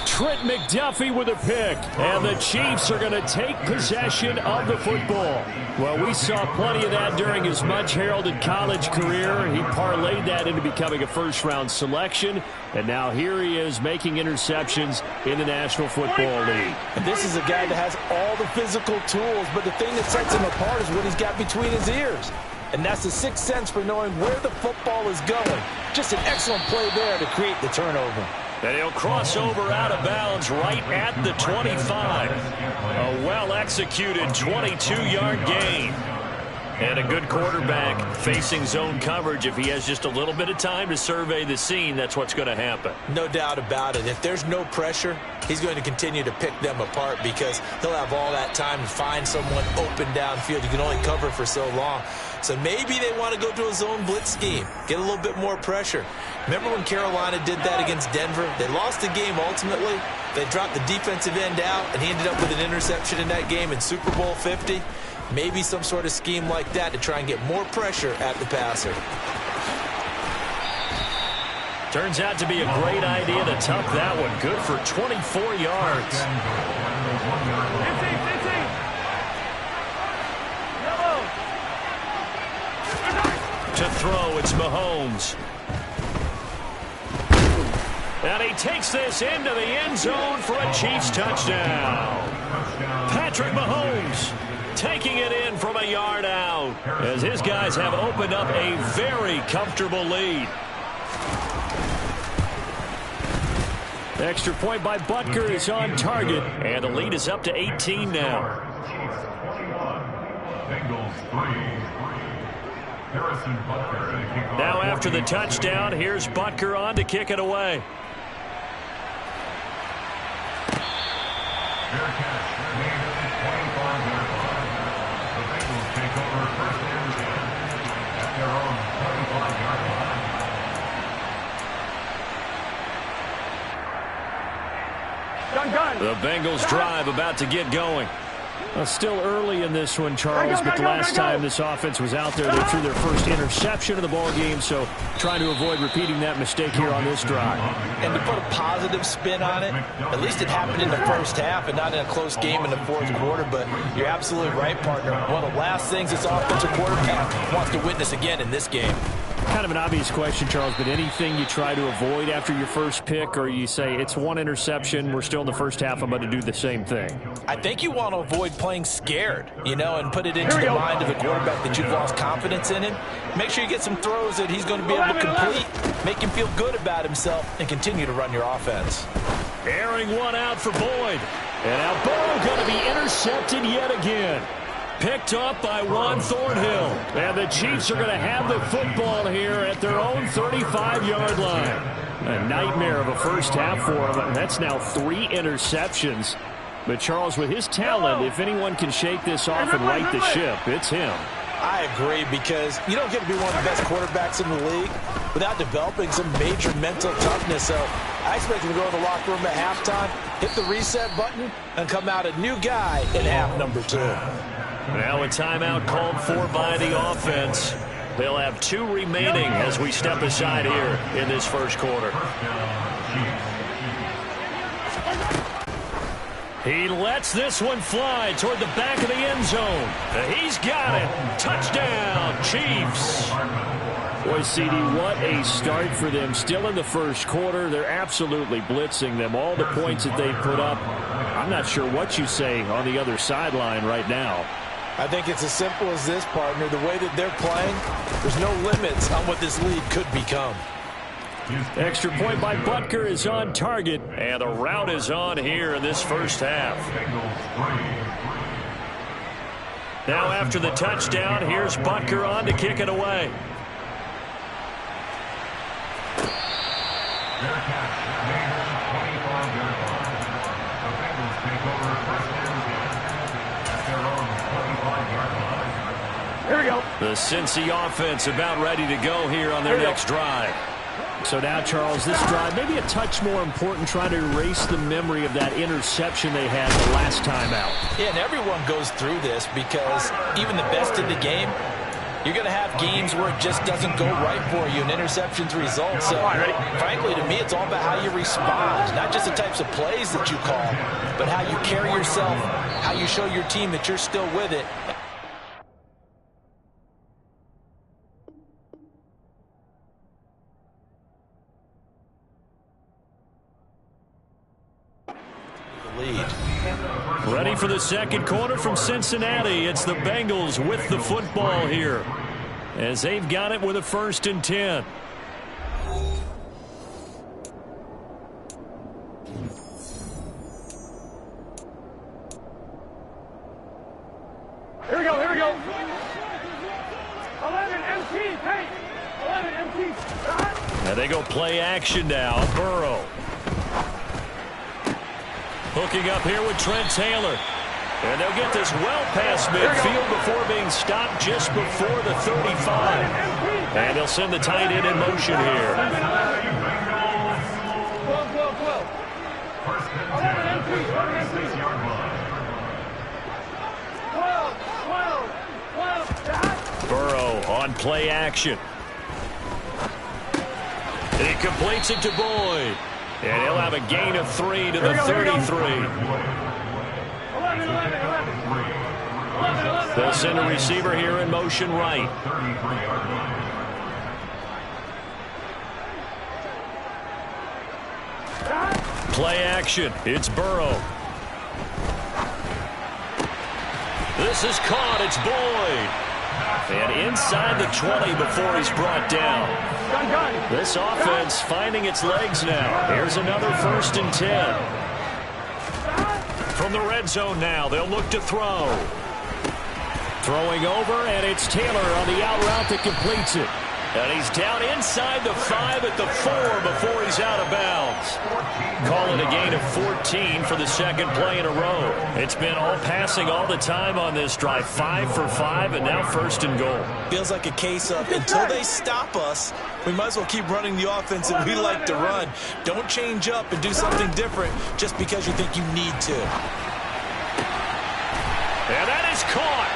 Trent McDuffie with a pick, and the Chiefs are going to take possession of the football. Well, we saw plenty of that during his much-heralded college career. He parlayed that into becoming a first-round selection, and now here he is making interceptions in the National Football League. And this is a guy that has all the physical tools, but the thing that sets him apart is what he's got between his ears. And that's the sixth sense for knowing where the football is going. Just an excellent play there to create the turnover. And he'll cross over out of bounds right at the 25. A well-executed 22-yard gain. And a good quarterback facing zone coverage. If he has just a little bit of time to survey the scene, that's what's going to happen. No doubt about it. If there's no pressure, he's going to continue to pick them apart because he'll have all that time to find someone open downfield. You can only cover for so long. So maybe they want to go to a zone blitz scheme, get a little bit more pressure. Remember when Carolina did that against Denver? They lost the game ultimately. They dropped the defensive end out, and he ended up with an interception in that game in Super Bowl 50. Maybe some sort of scheme like that to try and get more pressure at the passer. Turns out to be a great idea to tuck that one. Good for 24 yards. To throw, it's Mahomes. And he takes this into the end zone for a Chiefs touchdown. Patrick Mahomes taking it in from a yard out as his guys have opened up a very comfortable lead. Extra point by Butker is on target, and the lead is up to 18 now. Now after the touchdown, here's Butker on to kick it away. The Bengals drive about to get going. Still early in this one, Charles, but the last time this offense was out there, they threw their first interception of the ball game, so trying to avoid repeating that mistake here on this drive. And to put a positive spin on it, at least it happened in the first half and not in a close game in the fourth quarter, but you're absolutely right, partner. One of the last things this offensive quarterback wants to witness again in this game. Kind of an obvious question, Charles, but anything you try to avoid after your first pick, or you say it's one interception, we're still in the first half, I'm going to do the same thing? I think you want to avoid playing scared, and put it into the mind of the quarterback that you've lost confidence in him. Make sure you get some throws that he's going to be able to complete, make him feel good about himself, and continue to run your offense. Airing one out for Boyd. And now Burrow going to be intercepted yet again. Picked up by Juan Thornhill. And the Chiefs are going to have the football here at their own 35-yard line. A nightmare of a first half for him. That's now 3 interceptions. But Charles, with his talent, if anyone can shake this off and right the ship, it's him. I agree, because you don't get to be one of the best quarterbacks in the league without developing some major mental toughness. So I expect him to go to the locker room at halftime, hit the reset button, and come out a new guy in half number 2. Now a timeout called for by the offense. They'll have 2 remaining as we step aside here in this first quarter. He lets this one fly toward the back of the end zone. He's got it. Touchdown, Chiefs. Boy, CD, what a start for them. Still in the first quarter. They're absolutely blitzing them. All the points that they put up, I'm not sure what you say on the other sideline right now. I think it's as simple as this, partner. The way that they're playing, there's no limits on what this lead could become. Extra point by Butker is on target, and the route is on here in this first half. Now after the touchdown, here's Butker on to kick it away. Here we go. The Cincy offense about ready to go here on their next drive. So now, Charles, this drive maybe a touch more important, trying to erase the memory of that interception they had the last time out. Yeah, and everyone goes through this because even the best in the game, you're going to have games where it just doesn't go right for you, and interceptions result. So, frankly, to me, it's all about how you respond, not just the types of plays that you call, but how you carry yourself, how you show your team that you're still with it. Ready for the second quarter from Cincinnati. It's the Bengals with the football here, as they've got it with a 1st and 10. Here we go, here we go. 11 MTs, hey! 11 MTs. And they go play action now. Burrow. Hooking up here with Trent Taylor. And they'll get this well past midfield before being stopped just before the 35. And they'll send the tight end in motion here. 12. Burrow on play action. And he completes it to Boyd. And he'll have a gain of 3 to the 33. 11. They'll send a receiver here in motion right. Play action. It's Burrow. This is caught. It's Boyd. And inside the 20 before he's brought down. This offense finding its legs now. Here's another 1st and 10. From the red zone now, they'll look to throw. Throwing over, and it's Taylor on the out route that completes it. And he's down inside the 5 at the 4 before he's out of bounds. Call it a gain of 14 for the second play in a row. It's been all passing all the time on this drive. 5 for 5, and now 1st and goal. Feels like a case of until they stop us, we might as well keep running the offense that we like to run. Don't change up and do something different just because you think you need to. And that is caught.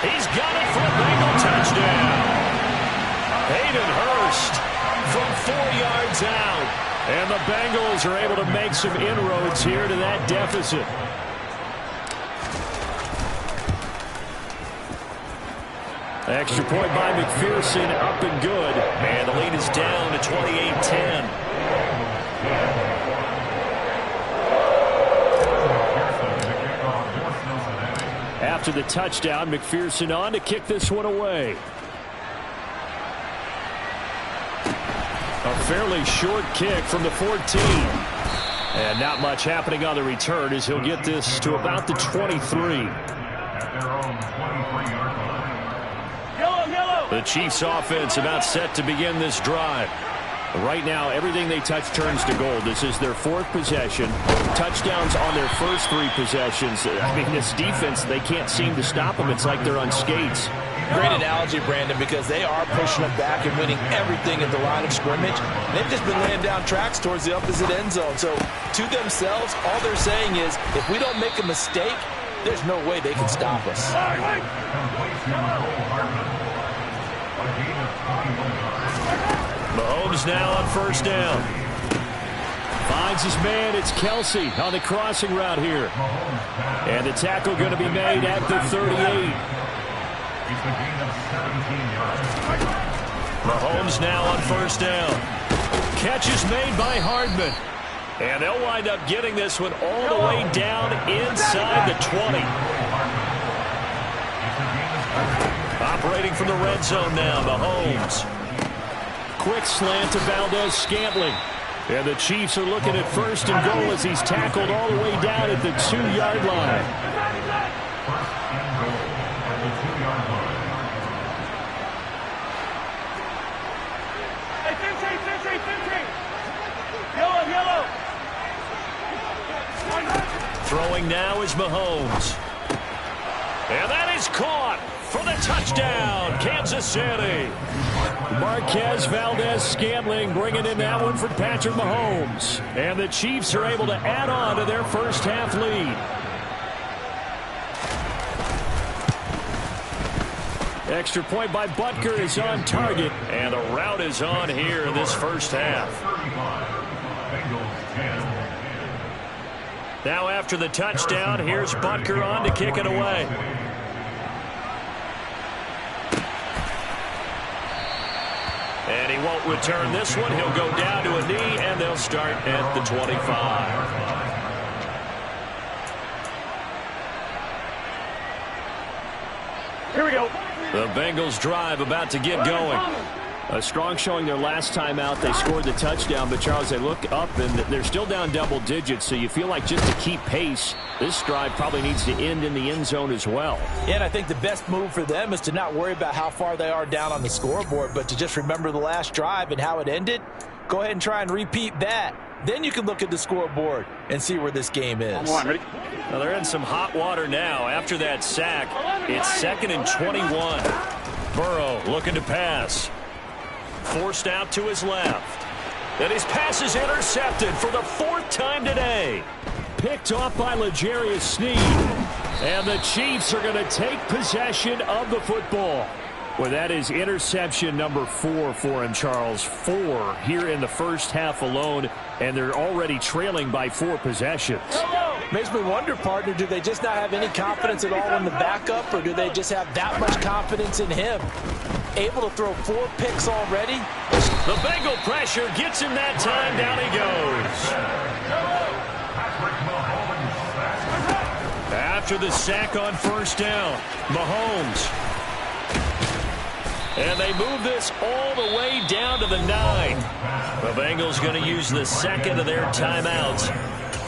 He's got it for a Bengal touchdown. Hayden Hurst from 4 yards out. And the Bengals are able to make some inroads here to that deficit. Extra point by McPherson, up and good. And the lead is down to 28-10. After the touchdown, McPherson on to kick this one away. A fairly short kick from the 14. And not much happening on the return as he'll get this to about the 23. The Chiefs offense about set to begin this drive. Right now, everything they touch turns to gold. This is their 4th possession. Touchdowns on their first 3 possessions. I mean, this defense, they can't seem to stop them. It's like they're on skates. Great analogy, Brandon, because they are pushing them back and winning everything at the line of scrimmage. They've just been laying down tracks towards the opposite end zone. So, to themselves, all they're saying is, if we don't make a mistake, there's no way they can stop us. Mahomes now on 1st down. 5 finds his man. It's Kelsey on the crossing route here. And the tackle going to be made at the 38. Mahomes now on first down. Catch is made by Hardman. And they'll wind up getting this one all the way down inside the 20. Operating from the red zone now, Mahomes. Quick slant to Valdez-Scantling. And the Chiefs are looking at first and goal as he's tackled all the way down at the 2-yard line. Throwing now is Mahomes. And that is caught for the touchdown, Kansas City. Marquez Valdez-Scantling bringing in that one for Patrick Mahomes. And the Chiefs are able to add on to their first half lead. Extra point by Butker is on target. And the route is on here in this first half. Now after the touchdown, here's Butker on to kick it away. And he won't return this one. He'll go down to a knee, and they'll start at the 25. Here we go. The Bengals drive about to get going. A strong showing their last time out. They scored the touchdown, but Charles, they look up and they're still down double digits, so you feel like just to keep pace, this drive probably needs to end in the end zone as well. Yeah, and I think the best move for them is to not worry about how far they are down on the scoreboard, but to just remember the last drive and how it ended. Go ahead and try and repeat that. Then you can look at the scoreboard and see where this game is. Come on, ready? Well, they're in some hot water now. After that sack, it's 2nd and 21. Burrow looking to pass. Forced out to his left. And his pass is intercepted for the 4th time today. Picked off by L'Jarius Sneed. And the Chiefs are going to take possession of the football. Well, that is interception number 4 for him, Charles. 4 here in the first half alone, and they're already trailing by 4 possessions. Makes me wonder, partner, do they just not have any confidence at all in the backup, or do they just have that much confidence in him? Able to throw 4 picks already. The Bengal pressure gets him that time. Down he goes. After the sack on first down, Mahomes. And they move this all the way down to the 9. The Bengals going to use the second of their timeouts.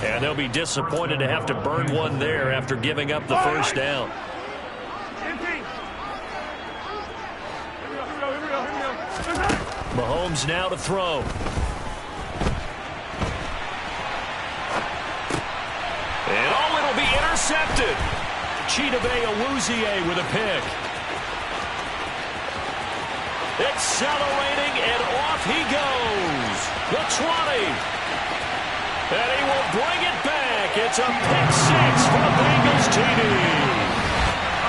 And they'll be disappointed to have to burn one there after giving up the first down. Mahomes now to throw. And it'll be intercepted. Chidobe Awuzie with a pick. Accelerating, and off he goes. The 20. And he will bring it back. It's a pick 6 for the Bengals TD.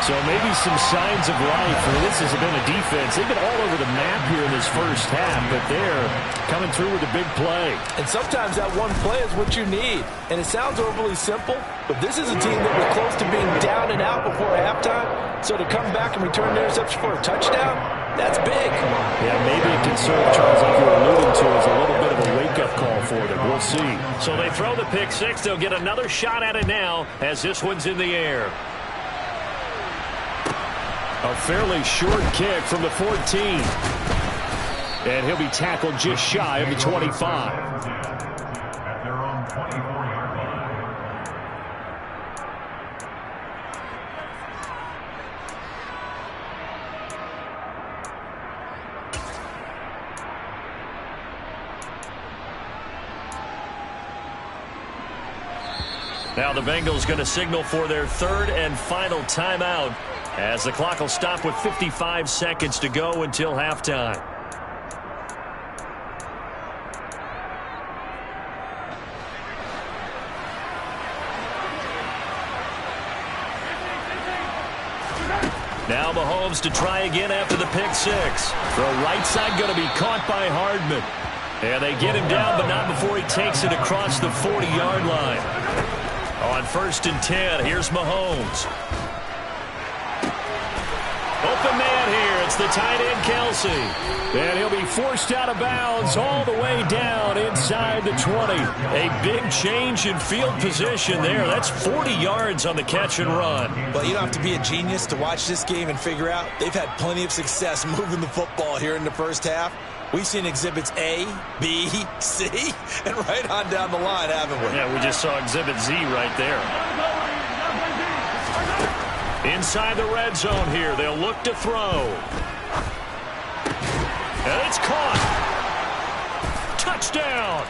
So maybe some signs of life. This has been a defense. They've been all over the map here in this first half, but they're coming through with a big play. And sometimes that one play is what you need. And it sounds overly simple, but this is a team that was close to being down and out before halftime. So to come back and return the interception for a touchdown, that's big. Yeah, maybe a concern, Charles, like you were alluding to, is a little bit of a wake-up call for them. We'll see. So they throw the pick 6. They'll get another shot at it now as this one's in the air. A fairly short kick from the 14. And he'll be tackled just shy of the 25. At their own 24-yard line. Now the Bengals going to signal for their 3rd and final timeout, as the clock will stop with 55 seconds to go until halftime. Now Mahomes to try again after the pick 6. The right side going to be caught by Hardman. And they get him down, but not before he takes it across the 40-yard line. On 1st and 10, here's Mahomes. Open man here. It's the tight end, Kelsey. And he'll be forced out of bounds all the way down inside the 20. A big change in field position there. That's 40 yards on the catch and run. Well, you don't have to be a genius to watch this game and figure out they've had plenty of success moving the football here in the first half. We've seen exhibits A, B, C, and right on down the line, haven't we? Yeah, we just saw exhibit Z right there. Inside the red zone here, they'll look to throw. And it's caught. Touchdown.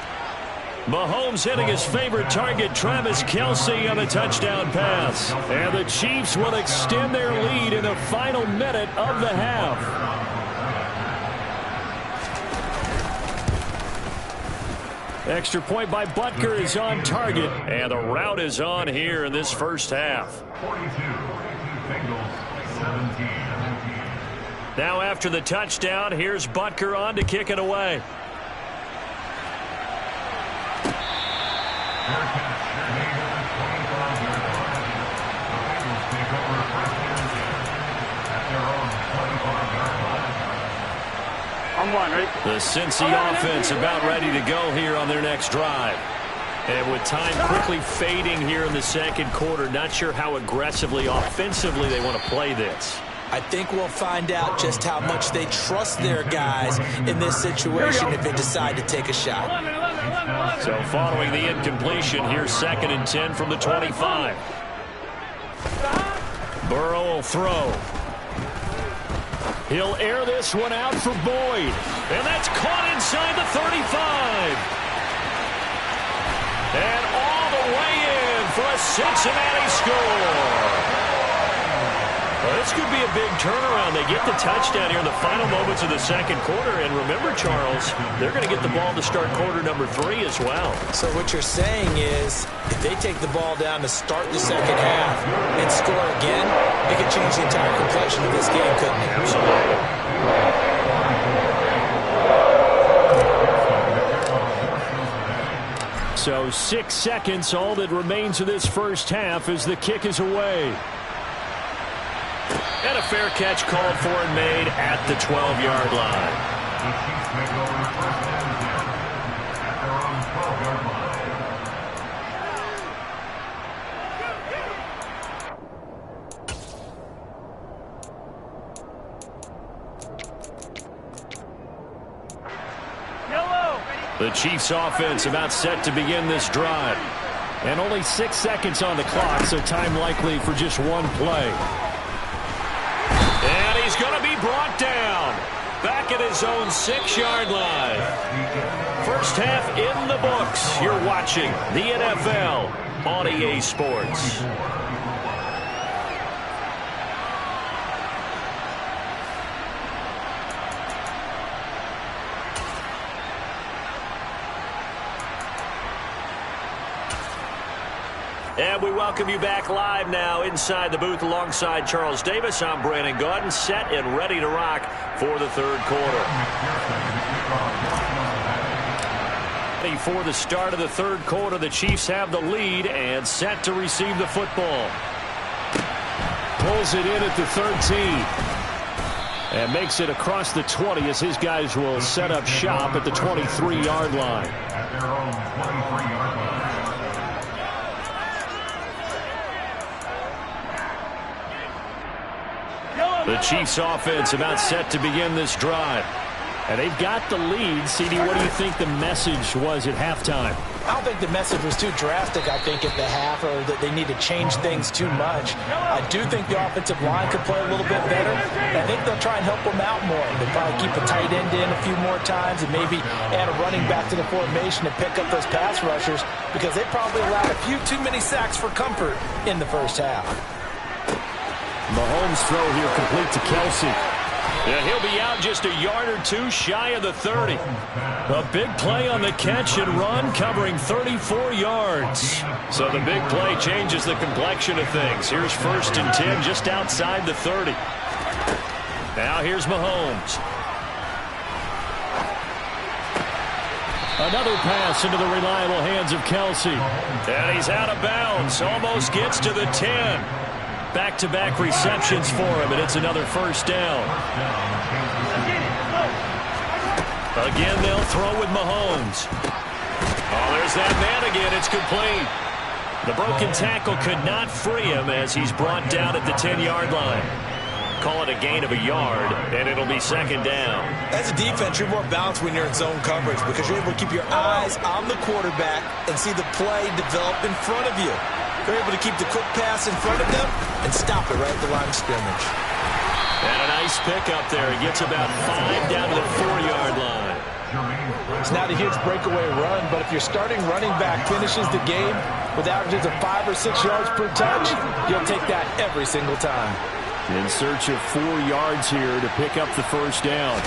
Mahomes hitting his favorite target, Travis Kelce, on the touchdown pass. And the Chiefs will extend their lead in the final minute of the half. Extra point by Butker is on target. And the route is on here in this first half. 42, Bengals 17. Now after the touchdown, here's Butker on to kick it away. Their catch, they're made at the 25-yard line. The Bengals take over 1st and 10 at their own 25-yard line. I'm one, right? The Cincy offense about ready to go here on their next drive. And with time quickly fading here in the second quarter, not sure how aggressively, offensively they want to play this. I think we'll find out just how much they trust their guys in this situation if they decide to take a shot. So following the incompletion, here's 2nd and 10 from the 25. Burrow will throw. He'll air this one out for Boyd. And that's caught inside the 35. And all the way in for a Cincinnati score. Well, this could be a big turnaround. They get the touchdown here in the final moments of the second quarter. And remember, Charles, they're going to get the ball to start quarter number 3 as well. So what you're saying is if they take the ball down to start the second half and score again, it could change the entire complexion of this game, couldn't it? Absolutely. So 6 seconds, all that remains of this first half as the kick is away. And a fair catch called for and made at the 12-yard line. The Chiefs make over 1st and 10 at their own 12-yard line. The Chiefs offense about set to begin this drive. And only 6 seconds on the clock, so time likely for just one play. And he's going to be brought down. Back at his own 6-yard line. First half in the books. You're watching the NFL on EA Sports. And we welcome you back live now inside the booth alongside Charles Davis. I'm Brandon Gaudin, set and ready to rock for the third quarter. For the start of the third quarter, the Chiefs have the lead and set to receive the football. Pulls it in at the 13. And makes it across the 20 as his guys will set up shop at the 23-yard line. At their own 23-yard line. The Chiefs offense about set to begin this drive. And they've got the lead. CD, what do you think the message was at halftime? I don't think the message was too drastic, I think, at the half, or that they need to change things too much. I do think the offensive line could play a little bit better. I think they'll try and help them out more. They'll probably keep a tight end in a few more times and maybe add a running back to the formation and pick up those pass rushers because they probably allowed a few too many sacks for comfort in the first half. Mahomes throw here complete to Kelce. Yeah, he'll be out just a yard or two shy of the 30. A big play on the catch and run covering 34 yards. So the big play changes the complexion of things. Here's 1st and 10 just outside the 30. Now here's Mahomes. Another pass into the reliable hands of Kelsey. And he's out of bounds. Almost gets to the 10. Back-to-back receptions for him, and it's another first down. Again, they'll throw with Mahomes. Oh, there's that man again. It's complete. The broken tackle could not free him as he's brought down at the 10-yard line. Call it a gain of a yard, and it'll be second down. As a defense, you're more balanced when you're in zone coverage because you're able to keep your eyes on the quarterback and see the play develop in front of you. You're able to keep the quick pass in front of them and stop it right at the line of scrimmage. And a nice pickup there. He gets about 5 down to the 4-yard line. It's not a huge breakaway run, but if your starting running back finishes the game with averages of 5 or 6 yards per touch, you'll take that every single time. In search of 4 yards here to pick up the first down.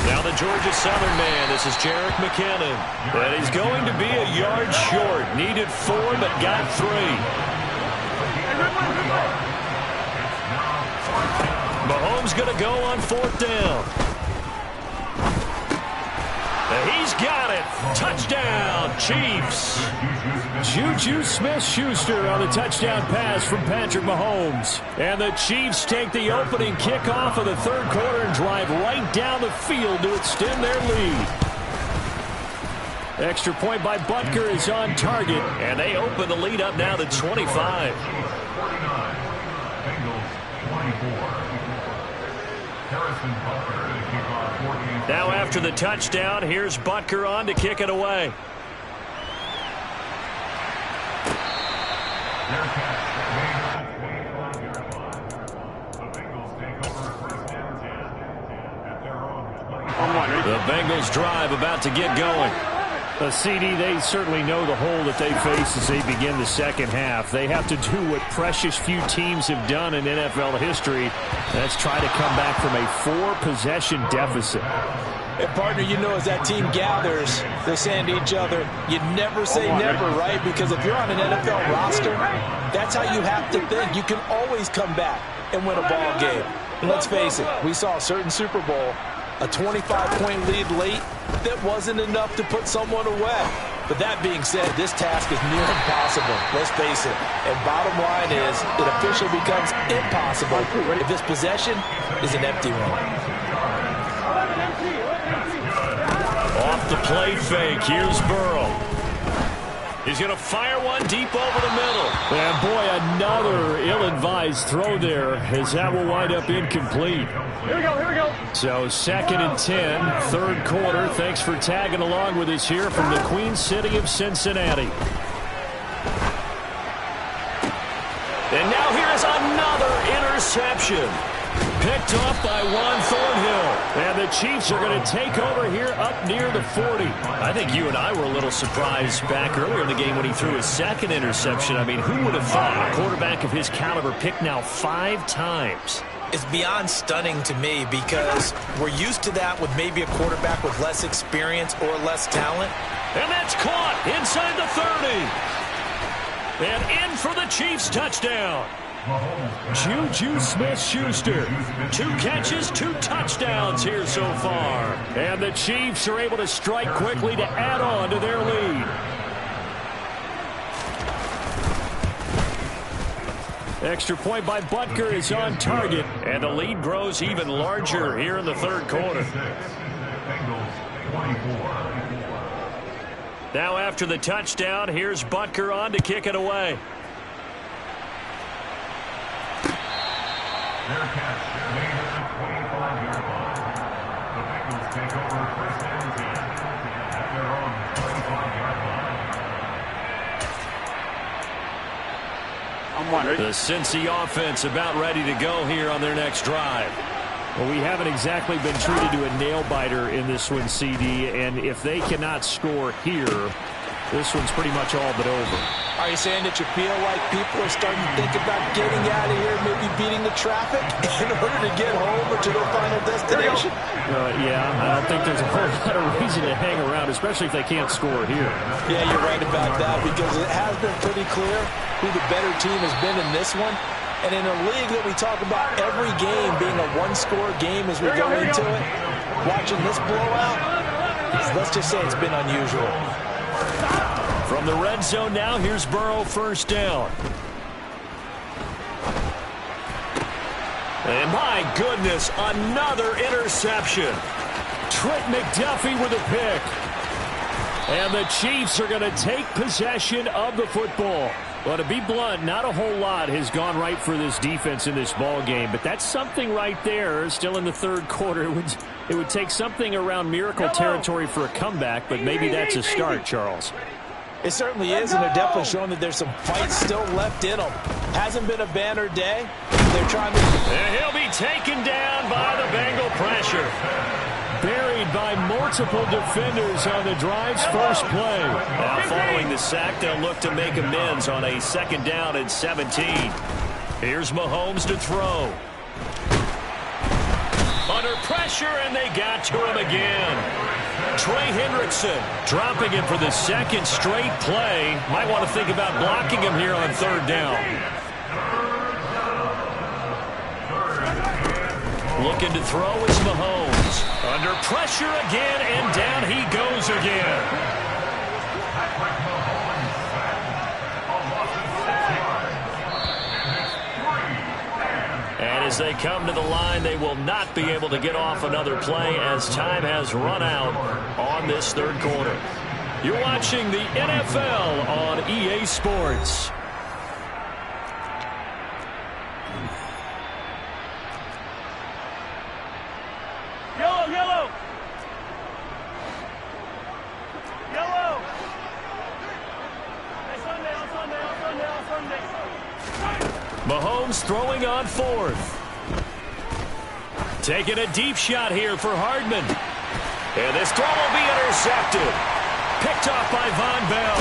Now the Georgia Southern man. This is Jerick McKinnon. And he's going to be a yard short. Needed 4, but got 3. Mahomes going to go on 4th down. He's got it. Touchdown, Chiefs. Juju Smith-Schuster on the touchdown pass from Patrick Mahomes. And the Chiefs take the opening kickoff of the third quarter and drive right down the field to extend their lead. Extra point by Butker is on target. And they open the lead up now to 25. Now after the touchdown, here's Butker on to kick it away. The Bengals drive about to get going. CD, they certainly know the hole that they face as they begin the second half. They have to do what precious few teams have done in NFL history. That's try to come back from a 4-possession deficit. And, partner, you know, as that team gathers, they're saying to each other, you never say never, right? Because if you're on an NFL roster, that's how you have to think. You can always come back and win a ball game. And let's face it, we saw a certain Super Bowl, a 25-point lead late, that wasn't enough to put someone away. But that being said, this task is near impossible. Let's face it. And bottom line is, it officially becomes impossible if this possession is an empty one. Off the play fake, here's Burrow. He's going to fire one deep over the middle. And boy, another ill-advised throw there as that will wind up incomplete. Here we go. So 2nd and 10, third quarter. Thanks for tagging along with us here from the Queen City of Cincinnati. And now here's another interception. Picked off by Juan Thornhill. And the Chiefs are going to take over here up near the 40. I think you and I were a little surprised back earlier in the game when he threw his 2nd interception. I mean, who would have thought a quarterback of his caliber picked now 5 times? It's beyond stunning to me because we're used to that with maybe a quarterback with less experience or less talent. And that's caught inside the 30. And in for the Chiefs touchdown. Juju Smith-Schuster. 2 catches, 2 touchdowns here so far. And the Chiefs are able to strike quickly to add on to their lead. Extra point by Butker is on target. And the lead grows even larger here in the third quarter. Now after the touchdown, here's Butker on to kick it away. Their catch made at the 25-yard line. The Bengals take over 1st and 10 at their own 25-yard line. The Cincy offense about ready to go here on their next drive. Well, we haven't exactly been treated to a nail-biter in this one, CD, and if they cannot score here, this one's pretty much all but over. Are you saying that you feel like people are starting to think about getting out of here, maybe beating the traffic in order to get home or to their final destination? Yeah, I don't think there's a whole lot of reason to hang around, especially if they can't score here. Yeah, you're right about that because it has been pretty clear who the better team has been in this one. And in a league that we talk about every game being a one-score game as we go into it, watching this blowout, let's just say it's been unusual. From the red zone now, here's Burrow, first down. And my goodness, another interception. Trent McDuffie with a pick. And the Chiefs are going to take possession of the football. Well, to be blunt, not a whole lot has gone right for this defense in this ball game, but that's something right there. Still in the third quarter, it would take something around miracle territory for a comeback, but maybe that's a start, Charles. It certainly is, and they're definitely showing that there's some fight still left in them. Hasn't been a banner day. They're trying to... And he'll be taken down by the Bengal pressure. Buried by multiple defenders on the drive's first play. Now following the sack, they'll look to make amends on a second down and 17. Here's Mahomes to throw. Under pressure, and they got to him again. Trey Hendrickson dropping him for the second straight play. Might want to think about blocking him here on third down. Looking to throw is Mahomes. Under pressure again, and down he goes again. And as they come to the line, they will not be able to get off another play as time has run out on this third quarter. You're watching the NFL on EA Sports. Yellow, yellow. Yellow. Hey, Sunday, on Sunday, on Sunday, on Sunday. Mahomes throwing on fourth. Taking a deep shot here for Hardman. And this throw will be intercepted. Picked off by Von Bell.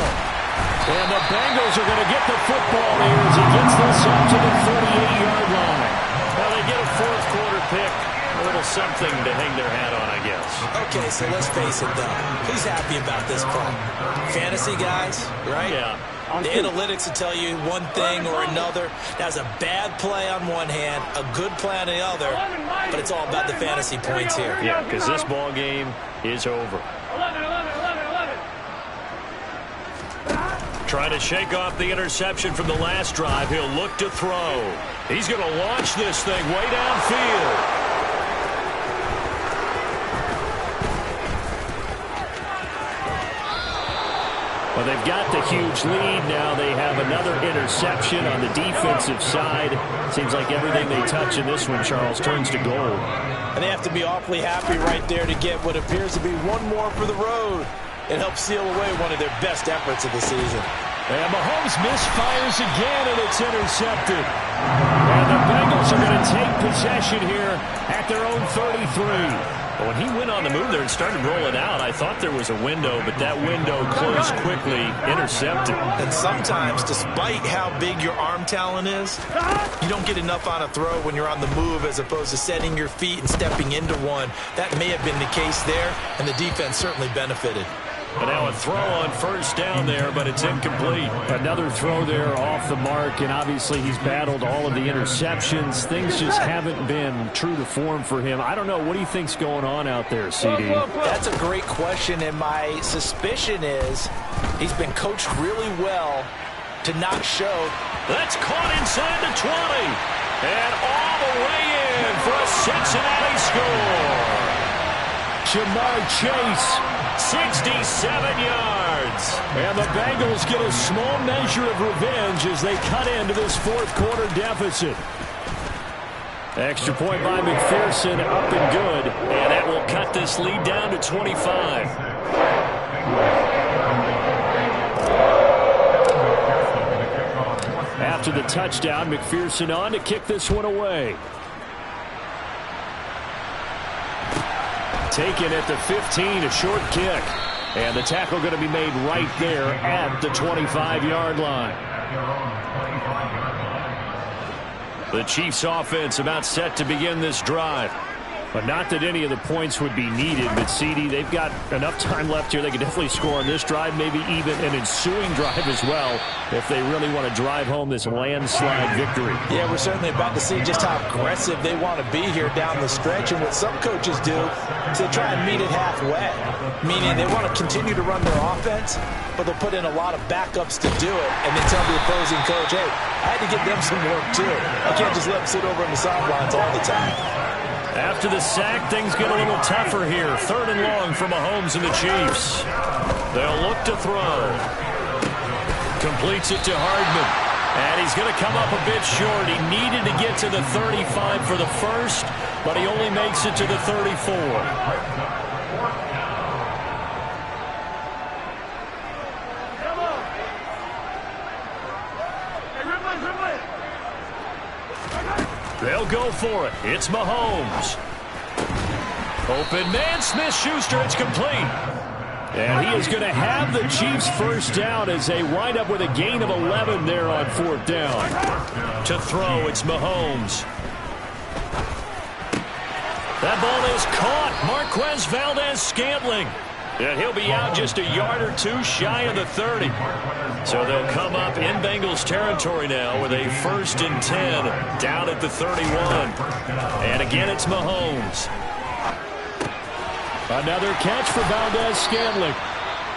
And the Bengals are going to get the football here as he gets this up to the 38-yard line. Well, they get a fourth quarter pick. A little something to hang their hat on, I guess. Okay, so let's face it, though. Who's happy about this play? Fantasy guys, right? Yeah. The analytics will tell you one thing or another. That's a bad play on one hand, a good play on the other, but it's all about the fantasy points here. Yeah, because this ball game is over. 11. Trying to shake off the interception from the last drive. He'll look to throw. He's going to launch this thing way downfield. Well, they've got the huge lead now. They have another interception on the defensive side. Seems like everything they touch in this one, Charles, turns to gold. And they have to be awfully happy right there to get what appears to be one more for the road. It helps seal away one of their best efforts of the season. And Mahomes misfires again, and it's intercepted. And the Bengals are going to take possession here at their own 33. When he went on the move there and started rolling out, I thought there was a window, but that window closed quickly, intercepted. And sometimes, despite how big your arm talent is, you don't get enough on a throw when you're on the move as opposed to setting your feet and stepping into one. That may have been the case there, and the defense certainly benefited. But now a throw on first down there, but it's incomplete. Another throw there off the mark, and obviously he's battled all of the interceptions. Things just haven't been true to form for him. I don't know. What do you think's going on out there, CD? That's a great question, and my suspicion is he's been coached really well to not show. That's caught inside the 20. And all the way in for a Cincinnati score. Ja'Marr Chase, 67 yards. And the Bengals get a small measure of revenge as they cut into this fourth quarter deficit. Extra point by McPherson, up and good. And that will cut this lead down to 25. After the touchdown, McPherson on to kick this one away. Taken at the 15, a short kick. And the tackle going to be made right there at the 25-yard line. The Chiefs offense about set to begin this drive. But not that any of the points would be needed, but CD, they've got enough time left here. They can definitely score on this drive, maybe even an ensuing drive as well, if they really want to drive home this landslide victory. Yeah, we're certainly about to see just how aggressive they want to be here down the stretch. And what some coaches do is they try and meet it halfway, meaning they want to continue to run their offense, but they'll put in a lot of backups to do it, and then tell the opposing coach, hey, I had to give them some work too. I can't just let them sit over on the sidelines all the time. After the sack, things get a little tougher here. 3rd and long for Mahomes and the Chiefs. They'll look to throw. Completes it to Hardman. And he's going to come up a bit short. He needed to get to the 35 for the first, but he only makes it to the 34. They'll go for it. It's Mahomes. Open man, Smith-Schuster. It's complete. And he is going to have the Chiefs first down as they wind up with a gain of 11 there on 4th down. To throw, it's Mahomes. That ball is caught. Marquez Valdes-Scantling. And he'll be out just a yard or two shy of the 30. So they'll come up in Bengals territory now with a 1st and 10 down at the 31. And again, it's Mahomes. Another catch for Valdes-Scantling.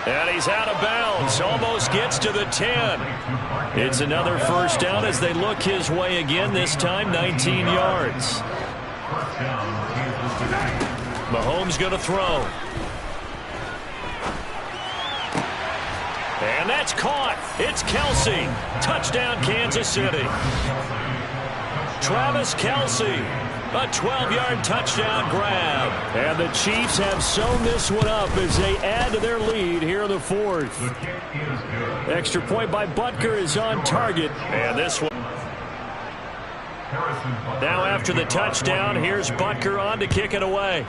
And he's out of bounds. Almost gets to the 10. It's another first down as they look his way again, this time 19 yards. Mahomes going to throw. And that's caught. It's Kelce. Touchdown, Kansas City. Travis Kelce. A 12-yard touchdown grab. And the Chiefs have sewn this one up as they add to their lead here in the 4th. Extra point by Butker is on target. And this one. Now after the touchdown, here's Butker on to kick it away.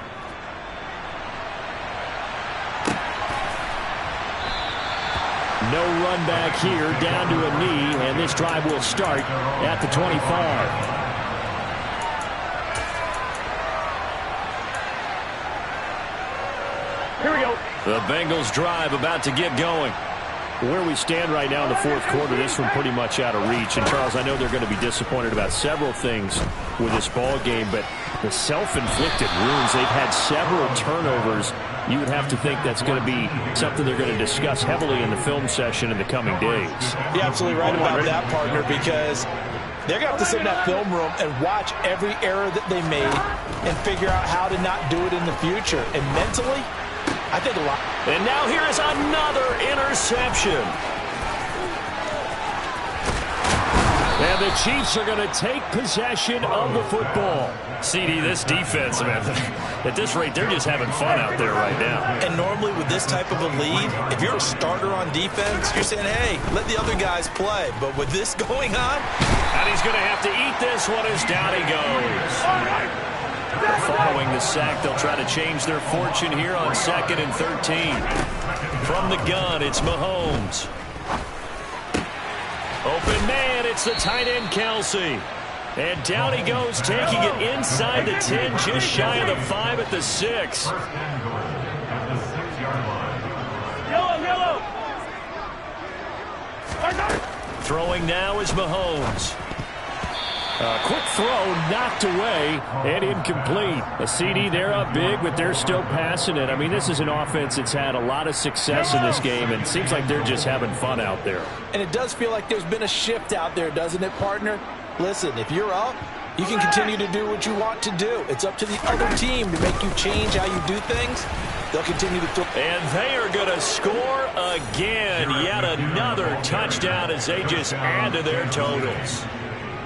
No run back here, down to a knee, and this drive will start at the 25. Here we go. The Bengals drive about to get going. Where we stand right now in the 4th quarter, this one pretty much out of reach. And, Charles, I know they're going to be disappointed about several things with this ball game, but the self-inflicted wounds, they've had several turnovers. You would have to think that's going to be something they're going to discuss heavily in the film session in the coming days. You're absolutely right about that, partner, because they're going to have to sit in that film room and watch every error that they made and figure out how to not do it in the future. And mentally, I think a lot. And now here is another interception. And the Chiefs are going to take possession of the football. CD, this defense, man, at this rate, they're just having fun out there right now. And normally with this type of a lead, if you're a starter on defense, you're saying, hey, let the other guys play. But with this going on, and he's going to have to eat this one as down he goes. Following the sack, they'll try to change their fortune here on 2nd and 13. From the gun, it's Mahomes. Open man, it's the tight end Kelce. And down he goes, taking it inside the 10, just shy of the 5 at the 6. Yellow. Throwing now is Mahomes. Quick throw, knocked away, and incomplete. A CD, they're up big, but they're still passing it. I mean, this is an offense that's had a lot of success in this game, and it seems like they're just having fun out there. And it does feel like there's been a shift out there, doesn't it, partner? Listen, if you're up, you can continue to do what you want to do. It's up to the other team to make you change how you do things. They'll continue to throw. And they are going to score again. Yet another touchdown as they just add to their totals.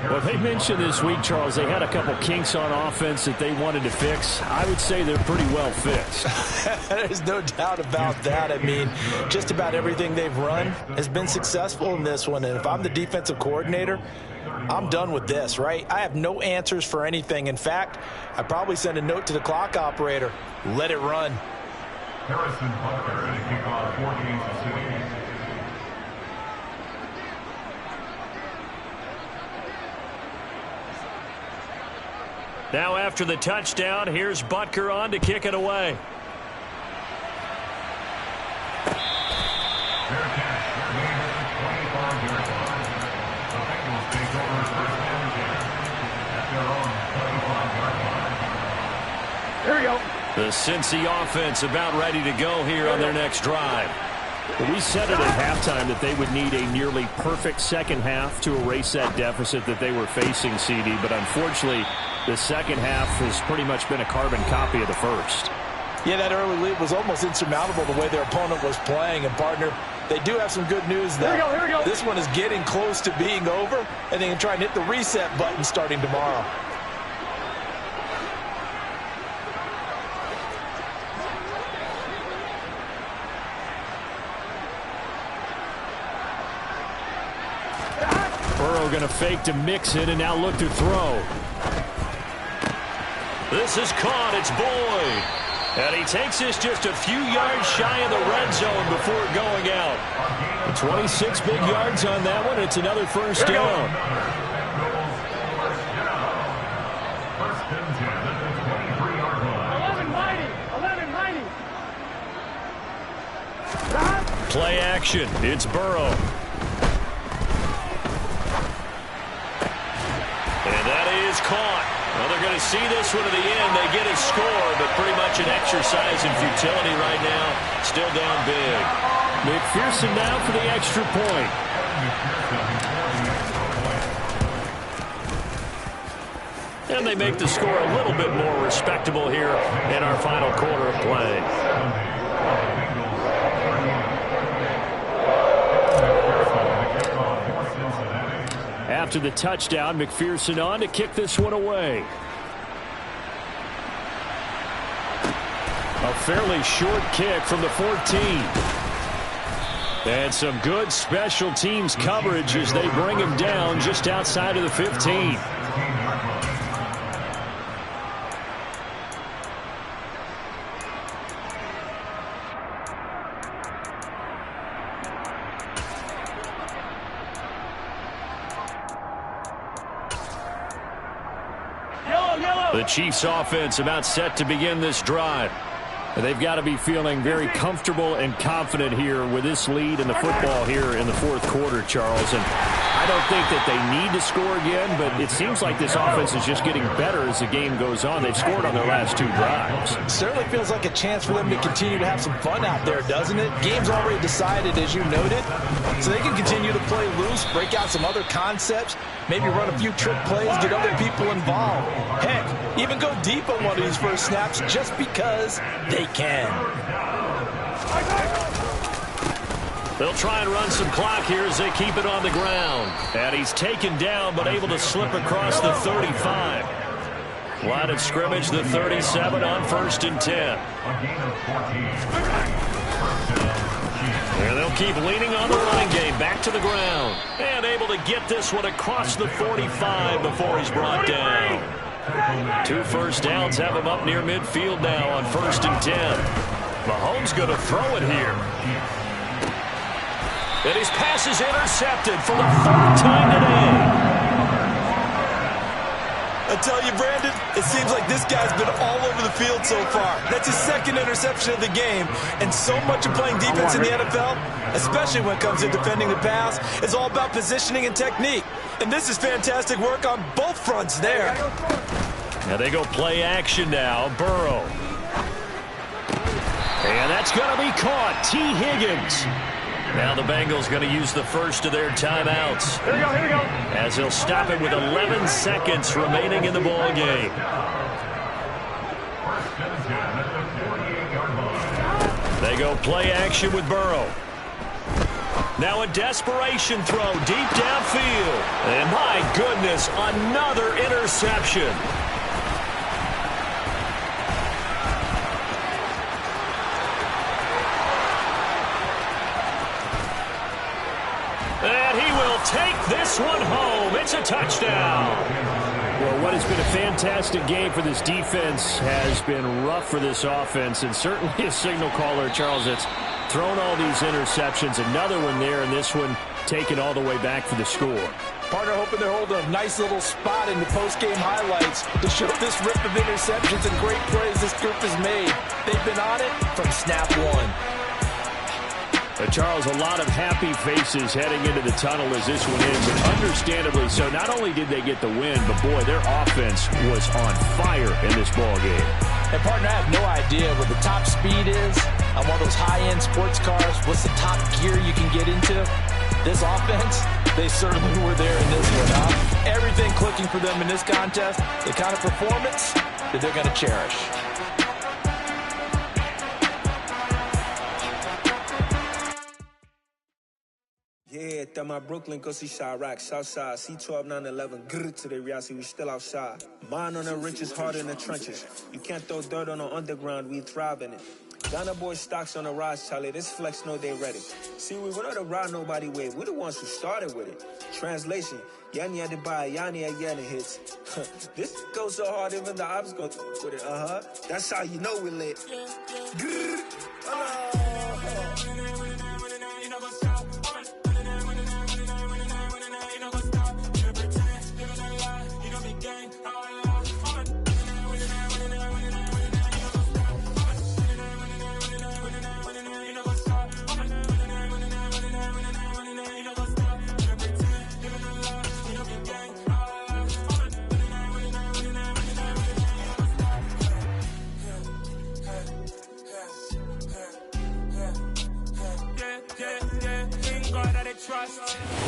Well, they mentioned this week, Charles, they had a couple kinks on offense that they wanted to fix. I would say they're pretty well fixed. There's no doubt about that. I mean, just about everything they've run has been successful in this one. And if I'm the defensive coordinator, I'm done with this, right? I have no answers for anything. In fact, I probably send a note to the clock operator. Let it run. Harrison Butker and a kickoff for Kansas City. Now after the touchdown, here's Butker on to kick it away. Here we go. The Cincy offense about ready to go here on their next drive. Well, we said it at halftime that they would need a nearly perfect second half to erase that deficit that they were facing, CD. But unfortunately, the second half has pretty much been a carbon copy of the first. Yeah, that early lead was almost insurmountable the way their opponent was playing. And, partner, they do have some good news, though. Here we go. This one is getting close to being over, and they can try and hit the reset button starting tomorrow. Burrow going to fake to mix it and now look to throw. This is caught. It's Boyd. And he takes this just a few yards shy of the red zone before going out. 26 big yards on that one. It's another first down. Play action. It's Burrow. And that is caught. Well, they're going to see this one to the end. They get a score, but pretty much an exercise in futility right now. Still down big. McPherson now for the extra point. And they make the score a little bit more respectable here in our final quarter of play. After the touchdown, McPherson on to kick this one away. A fairly short kick from the 14. And some good special teams coverage as they bring him down just outside of the 15. The Chiefs offense about set to begin this drive. They've got to be feeling very comfortable and confident here with this lead in the football here in the fourth quarter, Charles. And I don't think that they need to score again, but it seems like this offense is just getting better as the game goes on. They've scored on their last two drives. It certainly feels like a chance for them to continue to have some fun out there, doesn't it? Game's already decided, as you noted, so they can continue to play loose, break out some other concepts, maybe run a few trick plays, get other people involved. Heck, even go deep on one of these first snaps just because they can. They'll try and run some clock here as they keep it on the ground. And he's taken down but able to slip across the 35. Line of scrimmage, the 37 on 1st and 10. And they'll keep leaning on the running game. Back to the ground. And able to get this one across the 45 before he's brought down. 2 first downs have him up near midfield now on 1st and 10. Mahomes going to throw it here. And his pass is intercepted for the 3rd time today. I tell you, Brandon, it seems like this guy's been all over the field so far. That's his 2nd interception of the game. And so much of playing defense in the NFL, especially when it comes to defending the pass, is all about positioning and technique. And this is fantastic work on both fronts there. Now they go play action now. Burrow. And that's going to be caught. T. Higgins. Now the Bengals going to use the first of their timeouts. Here we go. As they'll stop it with 11 seconds remaining in the ball game. They go play action with Burrow. Now a desperation throw deep downfield. And my goodness, another interception. And he will take this one home. It's a touchdown. Well, what has been a fantastic game for this defense has been rough for this offense, and certainly a signal caller, Charles, that's thrown all these interceptions. Another one there, and this one taken all the way back for the score. Partner hoping they're holding a nice little spot in the post-game highlights to show this rip of interceptions and great plays this group has made. They've been on it from snap one. Charles, a lot of happy faces heading into the tunnel as this one ends, and understandably so. Not only did they get the win, but boy, their offense was on fire in this ball game. And partner, I have no idea what the top speed is on one of those high-end sports cars. What's the top gear you can get into? This offense, they certainly were there in this one, huh? Everything clicking for them in this contest, the kind of performance that they're going to cherish. Yeah, that my Brooklyn, go see Chirac, Southside, C12, 911, grrr to the reality, we still outside. Mine on the riches, hard in the trenches. You can't throw dirt on the underground, we thrive in it. Ghana boy stocks on the rise, Charlie, this flex know they ready. See, we were not to ride nobody with, we're the ones who started with it. Translation, Yanni had to buy, Yanni had Yanni hits. This goes so hard, even the ops go with it, That's how you know we're lit. Grrr,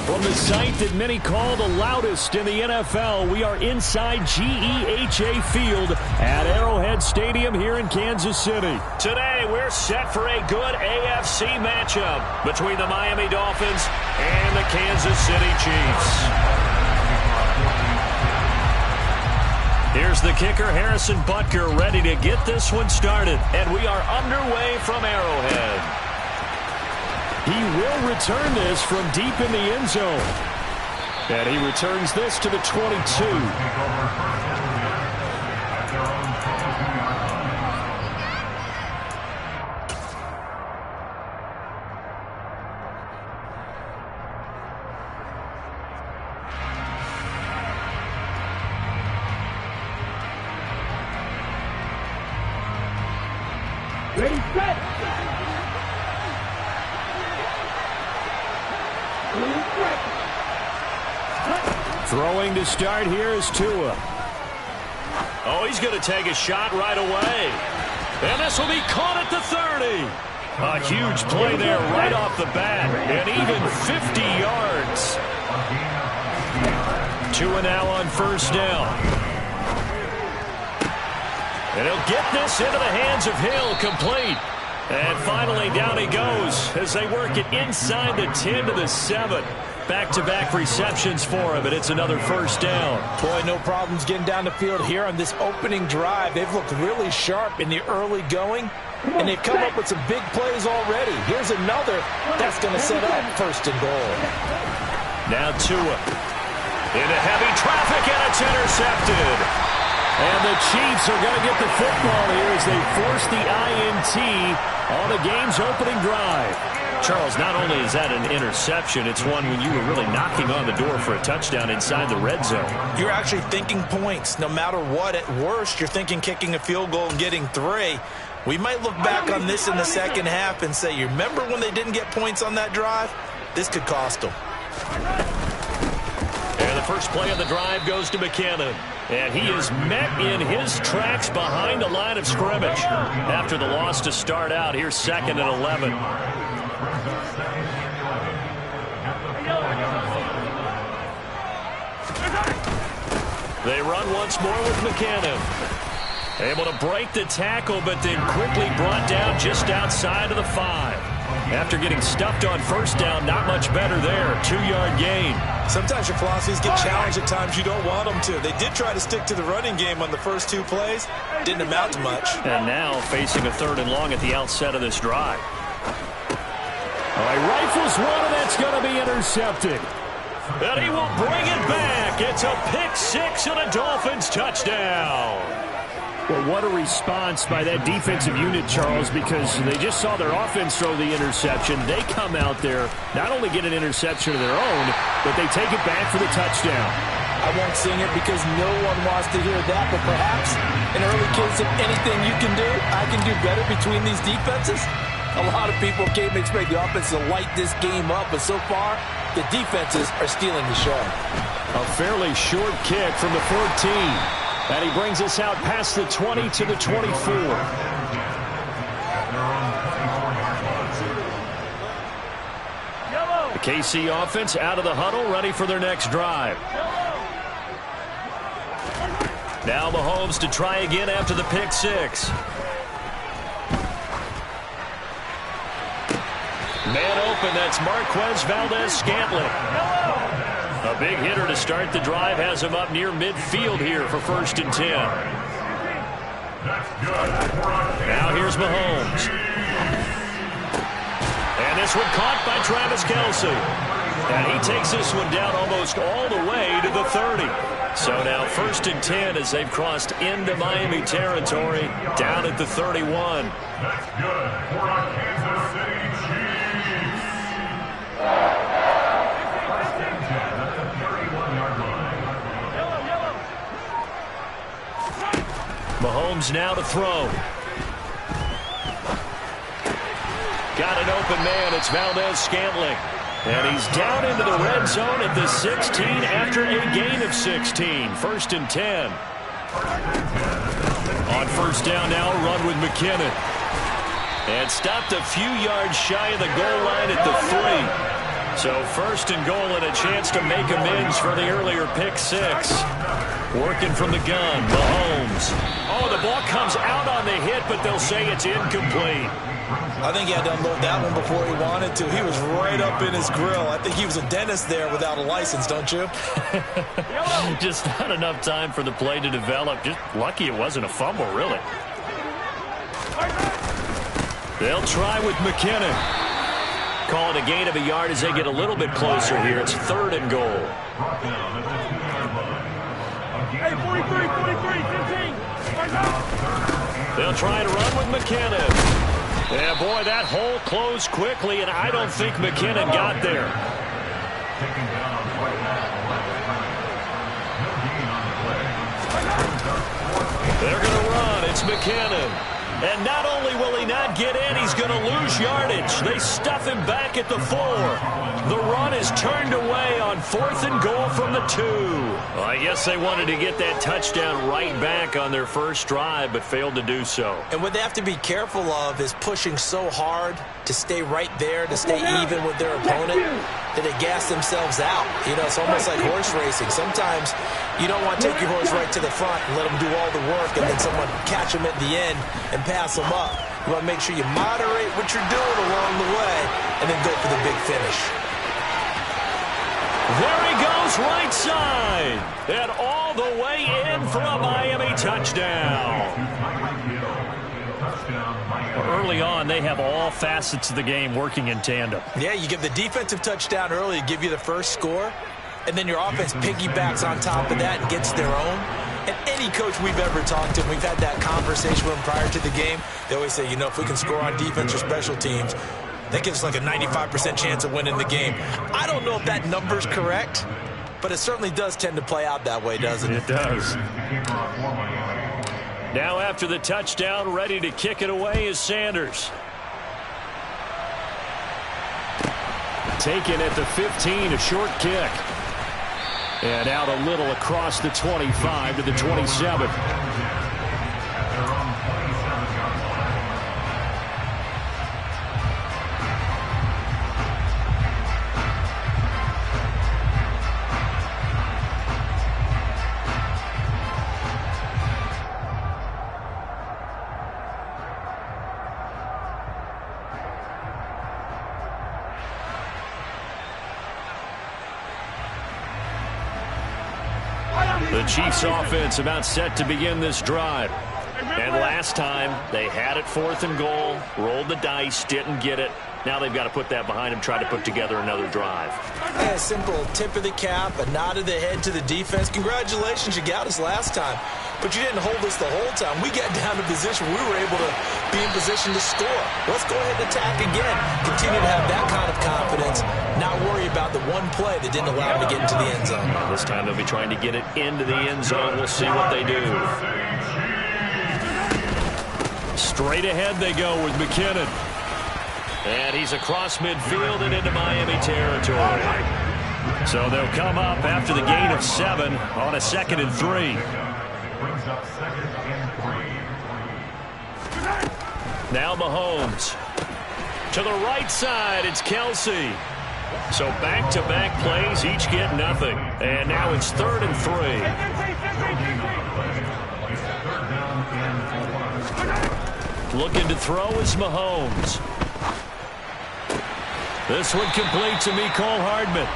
From the site that many call the loudest in the NFL, we are inside GEHA Field at Arrowhead Stadium here in Kansas City. Today, we're set for a good AFC matchup between the Miami Dolphins and the Kansas City Chiefs. Here's the kicker, Harrison Butker, ready to get this one started. And we are underway from Arrowhead. He will return this from deep in the end zone. And he returns this to the 22. Ready, set! Throwing to start here is Tua. Oh, he's going to take a shot right away. And this will be caught at the 30. A huge play there right off the bat. And even 50 yards. Tua now on first down. And he'll get this into the hands of Hill, complete. And finally, down he goes as they work it inside the 10 to the 7. Back-to-back receptions for him, and it's another first down. Boy, no problems getting down the field here on this opening drive. They've looked really sharp in the early going, and they've come up with some big plays already. Here's another that's going to set up first and goal. Now Tua into heavy traffic, and it's intercepted. And the Chiefs are going to get the football here as they force the INT on the game's opening drive. Charles, not only is that an interception, it's one when you were really knocking on the door for a touchdown inside the red zone. You're actually thinking points. No matter what, at worst, you're thinking kicking a field goal and getting 3. We might look back on this in the second half and say, you remember when they didn't get points on that drive? This could cost them. And the first play of the drive goes to McKinnon. And he is met in his tracks behind the line of scrimmage. After the loss to start out, here's 2nd and 11. They run once more with McKinnon. Able to break the tackle, but then quickly brought down just outside of the 5. After getting stuffed on first down, not much better there. 2-yard gain. Sometimes your philosophies get challenged at times you don't want them to. They did try to stick to the running game on the first 2 plays. Didn't amount to much. And now facing a 3rd and long at the outset of this drive. All right, rifles one, and that's going to be intercepted. And he will bring it back. It's a pick 6 and a Dolphins touchdown. Well, what a response by that defensive unit, Charles, because they just saw their offense throw the interception. They come out there, not only get an interception of their own, but they take it back for the touchdown. I won't sing it because no one wants to hear that, but perhaps in early case of anything you can do, I can do better between these defenses. A lot of people came to expect the offense to light this game up, but so far, the defenses are stealing the show. A fairly short kick from the 14. And he brings us out past the 20 to the 24. The KC offense out of the huddle, ready for their next drive. Now Mahomes to try again after the pick six. Man open, that's Marquez Valdez-Scantling. A big hitter to start the drive, has him up near midfield here for 1st and 10. Now here's Mahomes. And this one caught by Travis Kelce. And he takes this one down almost all the way to the 30. So now 1st and 10 as they've crossed into Miami territory, down at the 31. That's good for our Kansas City Chiefs. Mahomes now to throw. Got an open man. It's Valdez-Scantling. And he's down into the red zone at the 16 after a gain of 16. 1st and 10. On 1st down now, a run with McKinnon. And stopped a few yards shy of the goal line at the 3. So 1st and goal and a chance to make amends for the earlier pick six. Working from the gun, Mahomes. Oh, the ball comes out on the hit, but they'll say it's incomplete. I think he had to unload that one before he wanted to. He was right up in his grill. I think he was a dentist there without a license, don't you? Just not enough time for the play to develop. Just lucky it wasn't a fumble, really. They'll try with McKinnon. Call it a gain of a yard as they get a little bit closer here. It's 3rd and goal. Hey, 43, 15. They'll try to run with McKinnon. Yeah, boy, that hole closed quickly, and I don't think McKinnon got there. They're going to run. It's McKinnon. And not only will he not get in, he's going to lose yardage. They stuff him back at the 4. The run is turned away on 4th and goal from the 2. Well, I guess they wanted to get that touchdown right back on their first drive, but failed to do so. And what they have to be careful of is pushing so hard to stay right there, to stay even with their opponent, that they gas themselves out. You know, it's almost like horse racing. Sometimes you don't want to take your horse right to the front and let them do all the work, and then someone catch them at the end and pass them up. You want to make sure you moderate what you're doing along the way and then go for the big finish. There he goes, right side. And all the way in for a Miami touchdown. Early on, they have all facets of the game working in tandem. Yeah, you give the defensive touchdown early to give you the first score, and then your offense piggybacks on top of that and gets their own. And any coach we've ever talked to, we've had that conversation with them prior to the game, they always say, you know, if we can score on defense or special teams, that gives us like a 95% chance of winning the game. I don't know if that number's correct, but it certainly does tend to play out that way, doesn't it? It does. Now after the touchdown, ready to kick it away is Sanders. Taken at the 15, a short kick. And out a little across the 25 to the 27. The Chiefs offense about set to begin this drive. And last time they had it 4th and goal, rolled the dice, didn't get it. Now they've got to put that behind them, try to put together another drive. Yeah, simple tip of the cap, a nod of the head to the defense. Congratulations, you got us last time. But you didn't hold us the whole time. We got down to position. We were able to be in position to score. Let's go ahead and attack again. Continue to have that kind of confidence. Not worry about the one play that didn't allow them to get into the end zone. This time they'll be trying to get it into the end zone. We'll see what they do. Straight ahead they go with McKinnon. And he's across midfield and into Miami territory. So they'll come up after the gain of 7 on a 2nd and 3. Brings up 2nd and 3. Now Mahomes. To the right side, it's Kelsey. So back-to-back plays, each get nothing. And now it's 3rd and 3. Looking to throw is Mahomes. This one complete to Mecole Hardman.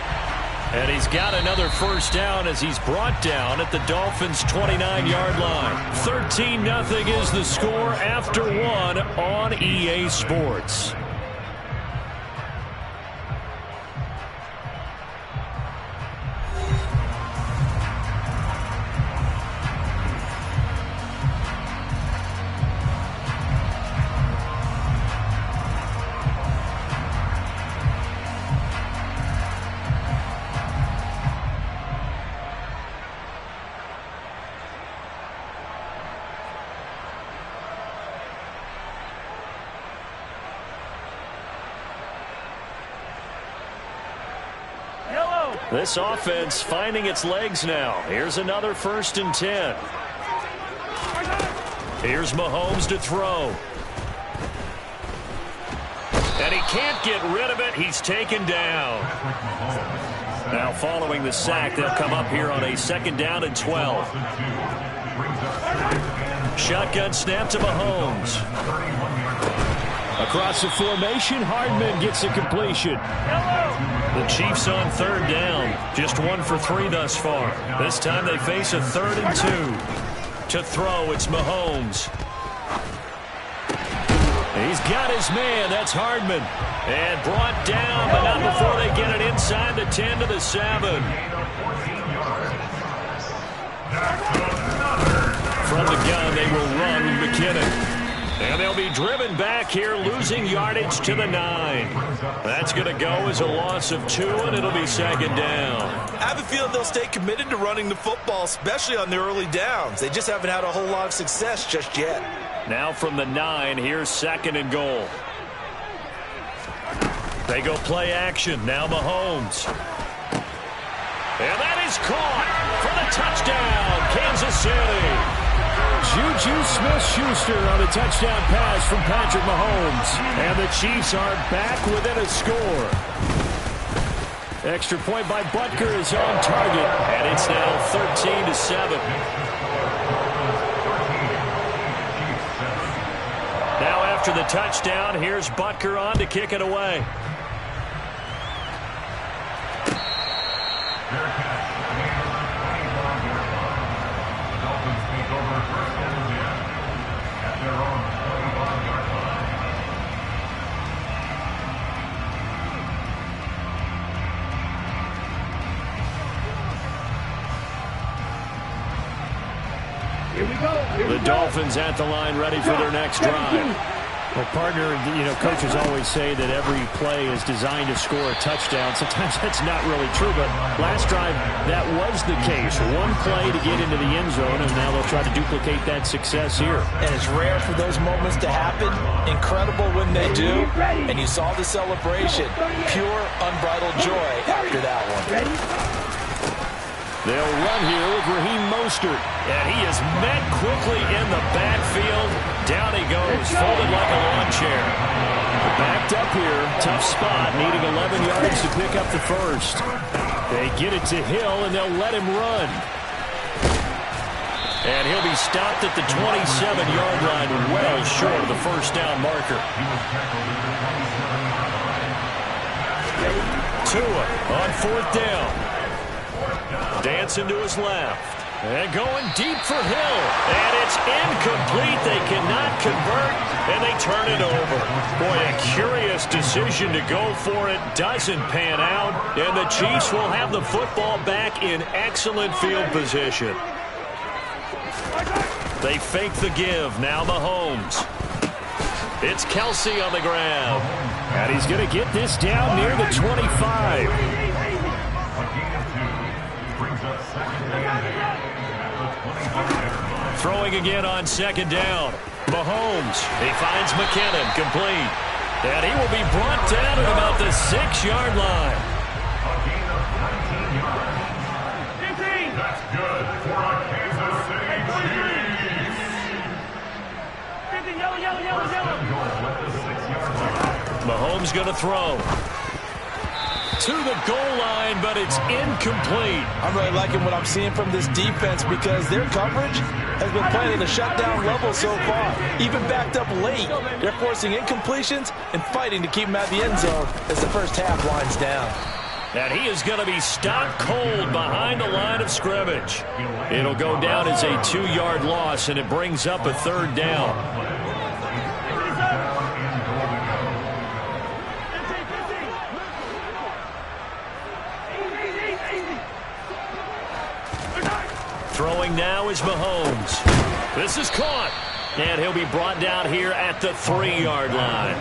And he's got another first down as he's brought down at the Dolphins' 29-yard line. 13-0 is the score after 1 on EA Sports. This offense finding its legs now. Here's another 1st and 10. Here's Mahomes to throw. And he can't get rid of it. He's taken down. Now following the sack, they'll come up here on a 2nd down and 12. Shotgun snap to Mahomes. Across the formation, Hardman gets a completion. The Chiefs on 3rd down. Just 1 for 3 thus far. This time they face a 3rd and 2. To throw, it's Mahomes. He's got his man. That's Hardman. And brought down, but not before they get it inside the 10 to the 7. From the gun, they will run McKinnon. And they'll be driven back here, losing yardage to the 9. That's going to go as a loss of 2, and it'll be 2nd down. I have a feeling they'll stay committed to running the football, especially on the early downs. They just haven't had a whole lot of success just yet. Now from the 9, here's 2nd and goal. They go play action. Now Mahomes. And that is caught for the touchdown, Kansas City. Juju Smith-Schuster on a touchdown pass from Patrick Mahomes. And the Chiefs are back within a score. Extra point by Butker is on target. And it's now 13-7. Now after the touchdown, here's Butker on to kick it away. The Dolphins at the line, ready for their next drive. Well, partner, coaches always say that every play is designed to score a touchdown. Sometimes that's not really true, but last drive, that was the case. One play to get into the end zone, and now they'll try to duplicate that success here. And it's rare for those moments to happen. Incredible when they do. And you saw the celebration. Pure, unbridled joy after that one. They'll run here with Raheem Mostert. And he is met quickly in the backfield. Down he goes, folded like a lawn chair. Backed up here, tough spot, needing 11 yards to pick up the first. They get it to Hill, and they'll let him run. And he'll be stopped at the 27-yard line, well short of the first down marker. Tua on 4th down. Dancing to his left. And going deep for Hill. And it's incomplete. They cannot convert, and they turn it over. Boy, a curious decision to go for it. Doesn't pan out, and the Chiefs will have the football back in excellent field position. They fake the give. Now Mahomes. It's Kelsey on the ground. And he's going to get this down near the 25. Throwing again on second down. Mahomes. He finds McKinnon. Complete. And he will be brought down at about the 6-yard line. That's good for a Kansas City Chiefs. Mahomes going to throw. To the goal line, but it's incomplete. I'm really liking what I'm seeing from this defense because their coverage has been playing at a shutdown level so far. Even backed up late, they're forcing incompletions and fighting to keep them out of the end zone as the first half winds down. And he is going to be stopped cold behind the line of scrimmage. It'll go down as a 2-yard loss, and it brings up a third down. Throwing now is Mahomes. This is caught. And he'll be brought down here at the 3-yard line.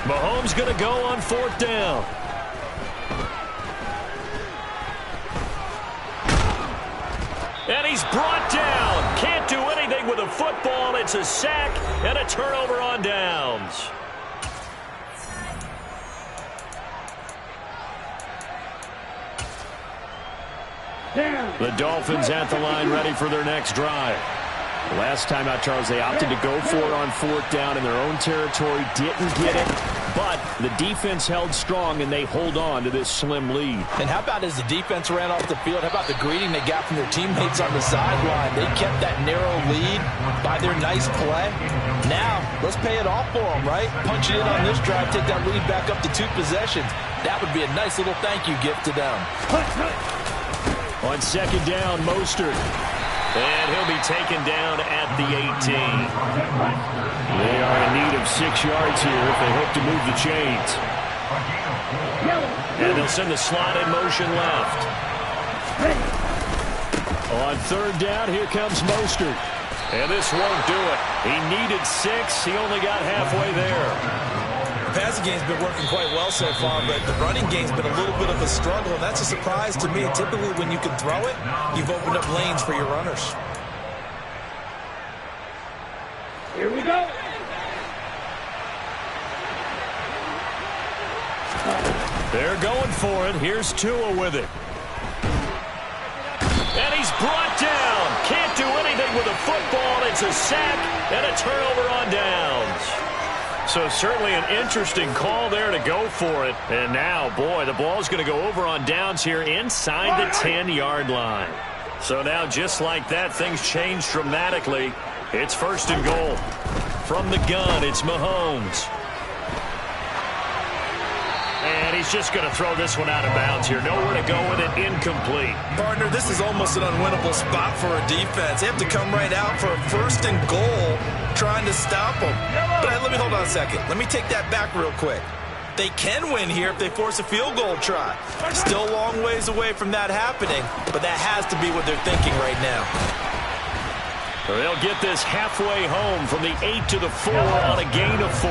Mahomes going to go on 4th down. And he's brought down. Can't do anything with a football. It's a sack and a turnover on downs. The Dolphins at the line ready for their next drive. Last time out, Charles, they opted to go for it on 4th down in their own territory. Didn't get it, but the defense held strong, and they hold on to this slim lead. And how about as the defense ran off the field, how about the greeting they got from their teammates on the sideline? They kept that narrow lead by their nice play. Now, let's pay it off for them, right? Punch it in on this drive, take that lead back up to 2 possessions. That would be a nice little thank you gift to them. On second down, Mostert. And he'll be taken down at the 18. They are in need of 6 yards here if they hope to move the chains. And they'll send the slot in motion left. On 3rd down, here comes Mostert. And this won't do it. He needed 6. He only got halfway there. The passing game's been working quite well so far, but the running game's been a little bit of a struggle, and that's a surprise to me. Typically, when you can throw it, you've opened up lanes for your runners. Here we go. They're going for it. Here's Tua with it. And he's brought down. Can't do anything with a football. It's a sack and a turnover on downs. So certainly an interesting call there to go for it. And now, boy, the ball's going to go over on downs here inside the 10-yard line. So now, just like that, things change dramatically. It's 1st and goal. From the gun, it's Mahomes. And he's just going to throw this one out of bounds here. Nowhere to go with it. Incomplete. Partner, this is almost an unwinnable spot for a defense. They have to come right out for a 1st and goal trying to stop them. But let me hold on a second. Let me take that back real quick. They can win here if they force a field goal try. Still a long ways away from that happening, but that has to be what they're thinking right now. They'll get this halfway home from the 8 to the 4 on a gain of 4.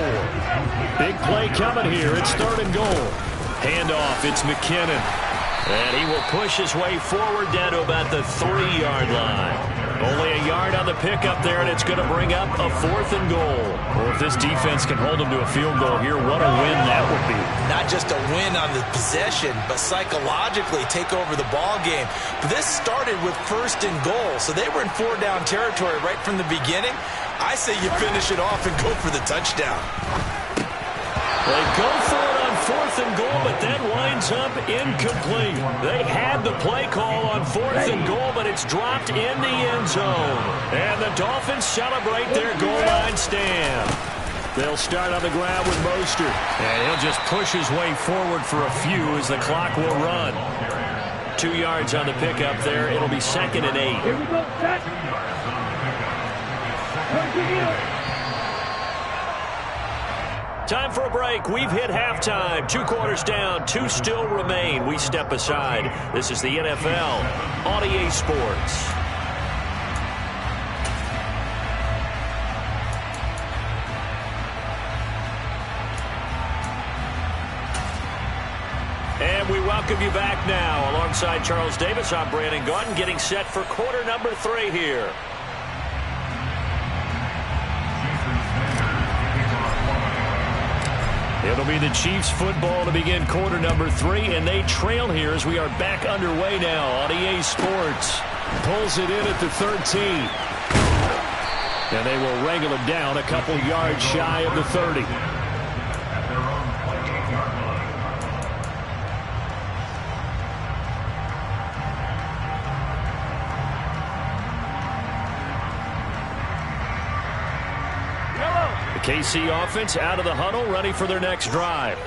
Big play coming here. It's 3rd and goal. Handoff, it's McKinnon. And he will push his way forward down to about the 3-yard line. Only a yard on the pickup there, and it's going to bring up a 4th and goal. Well, if this defense can hold them to a field goal here, what a win that would be. Not just a win on the possession, but psychologically take over the ball game. But this started with 1st and goal, so they were in 4-down territory right from the beginning. I say you finish it off and go for the touchdown. They go for it on 4th and goal, but that winds up incomplete. They had the play call on 4th and goal, but it's dropped in the end zone. And the Dolphins celebrate their goal line stand. They'll start on the ground with Mostert. And he'll just push his way forward for a few as the clock will run. 2 yards on the pickup there. It'll be 2nd and 8. Here we go. Set. Time for a break. We've hit halftime. 2 quarters down. 2 still remain. We step aside. This is the NFL on EA Sports. And we welcome you back now. Alongside Charles Davis, I'm Brandon Gaudin, getting set for quarter number 3 here. It'll be the Chiefs football to begin quarter number 3, and they trail here as we are back underway now on EA Sports. Pulls it in at the 13. And they will wrangle it down a couple yards shy of the 30. KC offense out of the huddle, ready for their next drive.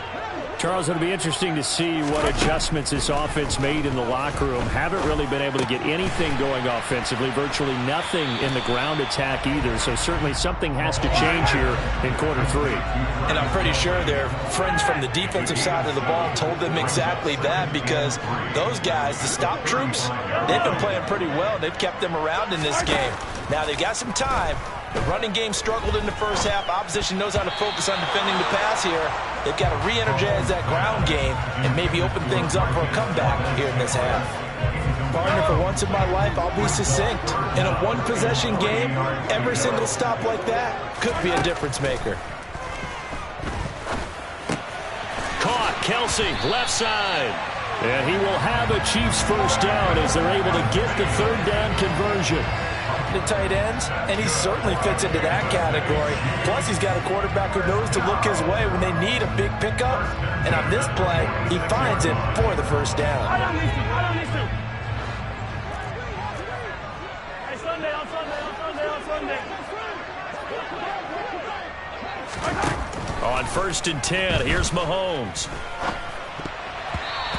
Charles, it'll be interesting to see what adjustments this offense made in the locker room. Haven't really been able to get anything going offensively, virtually nothing in the ground attack either. So certainly something has to change here in quarter 3. And I'm pretty sure their friends from the defensive side of the ball told them exactly that, because those guys, the stop troops, they've been playing pretty well. They've kept them around in this game. Now they've got some time. The running game struggled in the first half. Opposition knows how to focus on defending the pass here. They've got to re-energize that ground game and maybe open things up for a comeback here in this half. Partner, for once in my life, I'll be succinct. In a one-possession game, every single stop like that could be a difference maker. Caught, Kelsey, left side. And he will have a Chiefs first down as they're able to get the 3rd down conversion. The tight ends, and he certainly fits into that category. Plus, he's got a quarterback who knows to look his way when they need a big pickup. And on this play, he finds it for the first down. I don't need to. Hey, Sunday, on Sunday. On 1st and 10, here's Mahomes.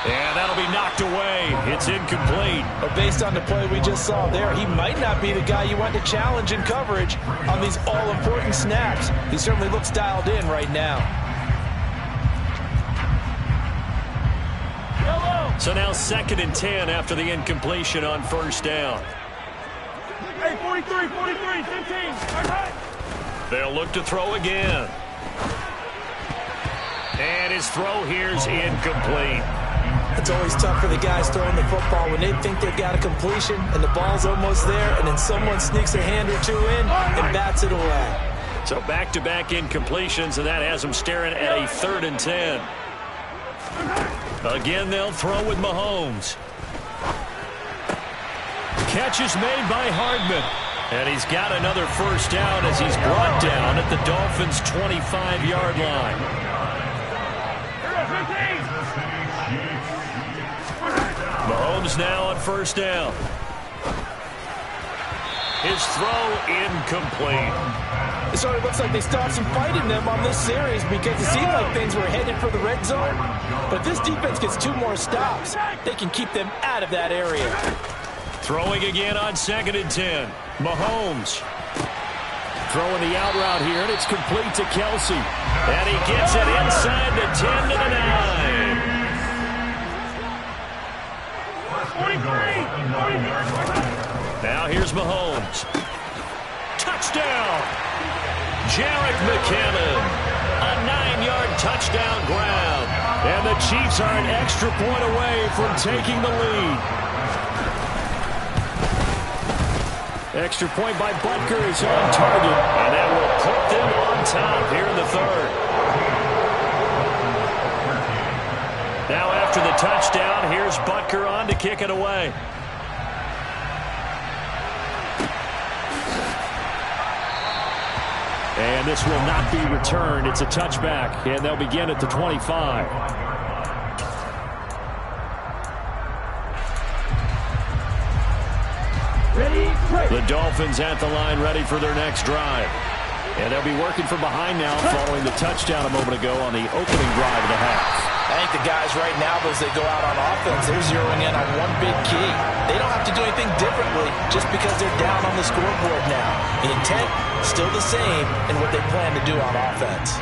And that'll be knocked away. It's incomplete. But based on the play we just saw there, he might not be the guy you want to challenge in coverage on these all-important snaps. He certainly looks dialed in right now. So now 2nd and 10 after the incompletion on 1st down. Hey, 43, 15. They'll look to throw again. And his throw here's incomplete. It's always tough for the guys throwing the football when they think they've got a completion and the ball's almost there, and then someone sneaks a hand or two in and bats it away. So back-to-back incompletions, and that has them staring at a 3rd and 10. Again, they'll throw with Mahomes. Catch is made by Hardman. And he's got another first down as he's brought down at the Dolphins' 25-yard line. Mahomes now on 1st down. His throw incomplete. It sort of looks like they stopped some fight in them on this series because it seemed like things were headed for the red zone. But this defense gets 2 more stops. They can keep them out of that area. Throwing again on 2nd and 10. Mahomes throwing the out route here, and it's complete to Kelsey. And he gets it inside the 10 to the 9. 43. Now here's Mahomes. Touchdown! Jerick McKinnon. A 9-yard touchdown grab. And the Chiefs are an extra point away from taking the lead. Extra point by Butker is on target. And that will put them on top here in the 3rd. Now after the touchdown, here's Butker on to kick it away. And And this will not be returned. It's a touchback, and they'll begin at the 25. The Dolphins at the line, ready for their next drive. And they'll be working from behind now following the touchdown a moment ago on the opening drive of the half. I think the guys right now, as they go out on offense, they're zeroing in on one big key. They don't have to do anything differently just because they're down on the scoreboard now. The intent, still the same in what they plan to do on offense.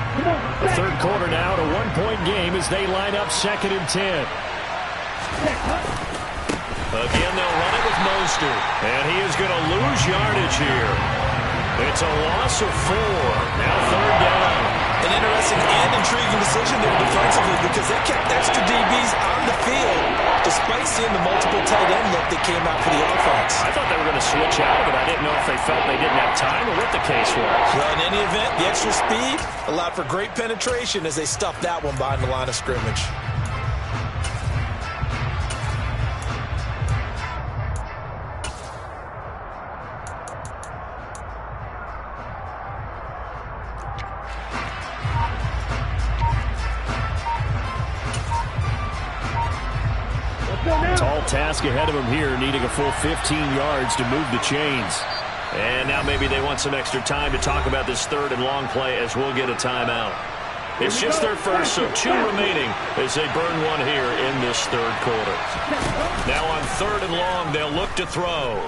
The third quarter now, a one-point game as they line up 2nd and 10. Again, they'll run it with Mostert, and he is going to lose yardage here. It's a loss of 4. Now 3rd down. An interesting and intriguing decision there defensively because they kept extra DBs on the field despite seeing the multiple tight end look that came out for the offense. I thought they were going to switch out, but I didn't know if they felt they didn't have time or what the case was. Well, in any event, the extra speed allowed for great penetration as they stuffed that one behind the line of scrimmage. Tall task ahead of him here, needing a full 15 yards to move the chains. And now maybe they want some extra time to talk about this 3rd and long play as we'll get a timeout. It's just their first, so 2 remaining as they burn one here in this 3rd quarter. Now on 3rd and long, they'll look to throw.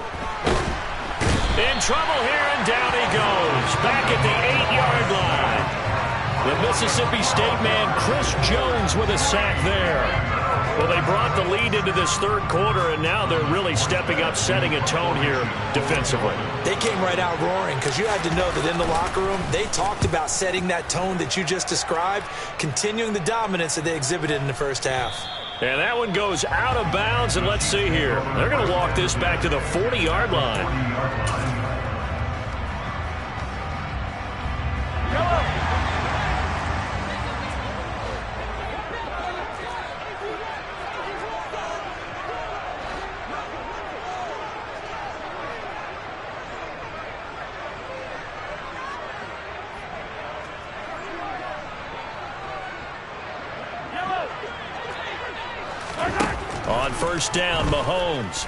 In trouble here, and down he goes. Back at the 8-yard line. The Mississippi State man, Chris Jones, with a sack there. Well, they brought the lead into this 3rd quarter, and now they're really stepping up, setting a tone here defensively. They came right out roaring because you had to know that in the locker room, they talked about setting that tone that you just described, continuing the dominance that they exhibited in the first half. And that one goes out of bounds, and let's see here. They're going to walk this back to the 40-yard line. On 1st down, Mahomes.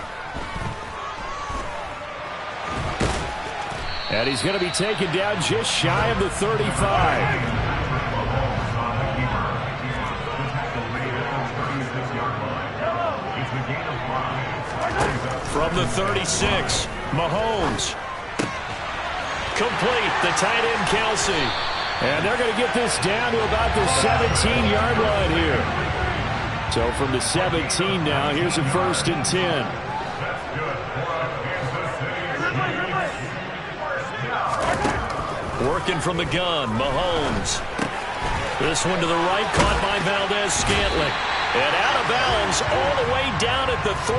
And he's going to be taken down just shy of the 35. From the 36, Mahomes. Complete, the tight end, Kelsey. And they're going to get this down to about the 17-yard line here. So from the 17 now, here's a 1st and 10. Working from the gun, Mahomes. This one to the right, caught by Valdez-Scantling. And out of bounds all the way down at the 3.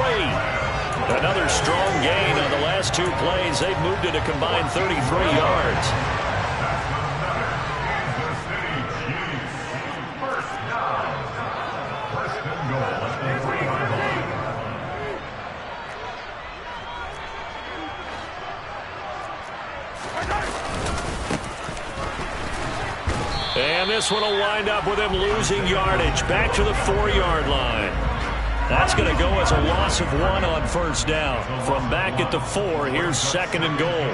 Another strong gain on the last 2 plays. They've moved it a combined 33 yards. And this one will wind up with him losing yardage back to the 4-yard line. That's going to go as a loss of 1 on 1st down. From back at the 4, here's 2nd and goal.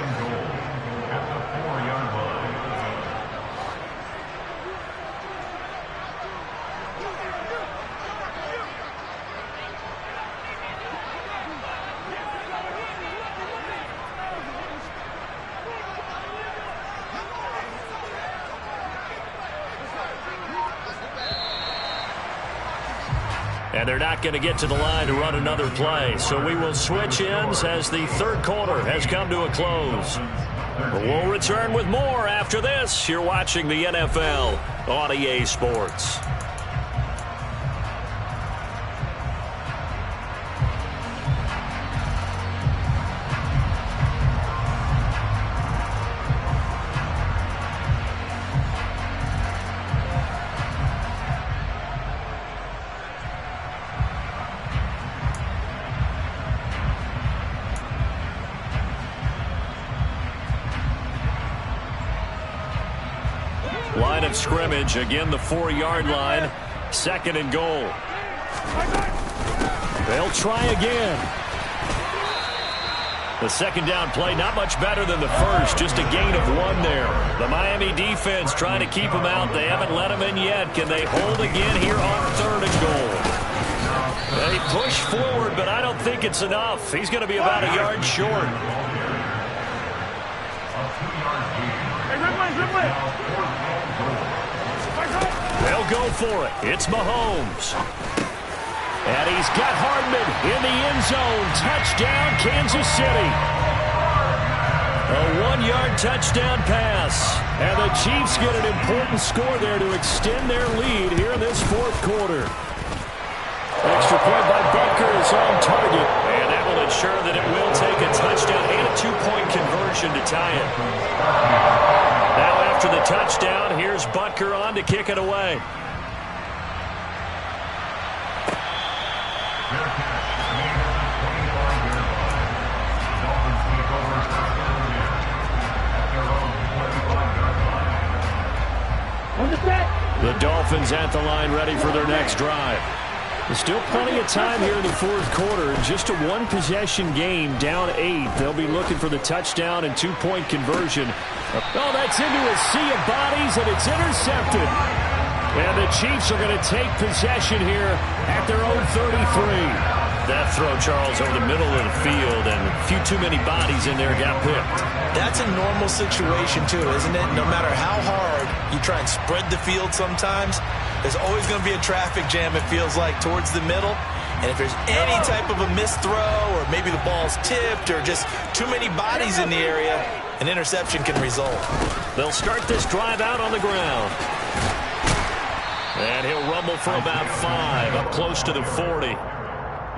And they're not going to get to the line to run another play. So we will switch ends as the 3rd quarter has come to a close. We'll return with more after this. You're watching the NFL on EA Sports. Line of scrimmage, again the 4-yard line. 2nd and goal. They'll try again. The 2nd down play, not much better than the first, just a gain of 1 there. The Miami defense trying to keep him out. They haven't let him in yet. Can they hold again here on 3rd and goal? They push forward, but I don't think it's enough. He's going to be about a yard short. They'll go for it. It's Mahomes. And he's got Hardman in the end zone. Touchdown, Kansas City. A 1-yard touchdown pass. And the Chiefs get an important score there to extend their lead here in this 4th quarter. Extra point by Butker is on target. And that will ensure that it will take a touchdown and a 2-point conversion to tie it. Now after the touchdown, here's Butker on to kick it away. The Dolphins at the line ready for their next drive. There's still plenty of time here in the 4th quarter. Just a 1-possession game, down 8. They'll be looking for the touchdown and 2-point conversion. Oh, that's into a sea of bodies, and it's intercepted. And the Chiefs are going to take possession here at their own 33. That throw, Charles, over the middle of the field, and a few too many bodies in there got picked. That's a normal situation, too, isn't it? No matter how hard you try and spread the field sometimes, there's always going to be a traffic jam, it feels like, towards the middle. And if there's any type of a missed throw, or maybe the ball's tipped, or just too many bodies in the area, an interception can result. They'll start this drive out on the ground. And he'll rumble for about 5, up close to the 40.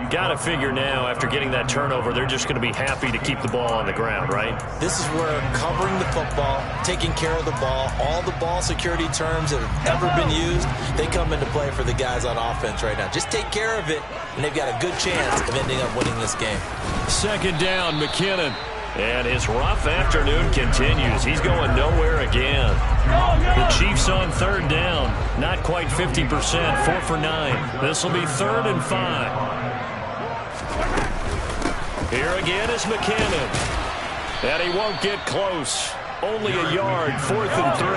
You got to figure now, after getting that turnover, they're just going to be happy to keep the ball on the ground, right? This is where covering the football, taking care of the ball, all the ball security terms that have ever been used, they come into play for the guys on offense right now. Just take care of it, and they've got a good chance of ending up winning this game. 2nd down, McKinnon. And his rough afternoon continues. He's going nowhere again. The Chiefs on 3rd down. Not quite 50%. 4 for 9. This will be 3rd and 5. Here again is McKinnon. And he won't get close. Only a yard. 4th and 3.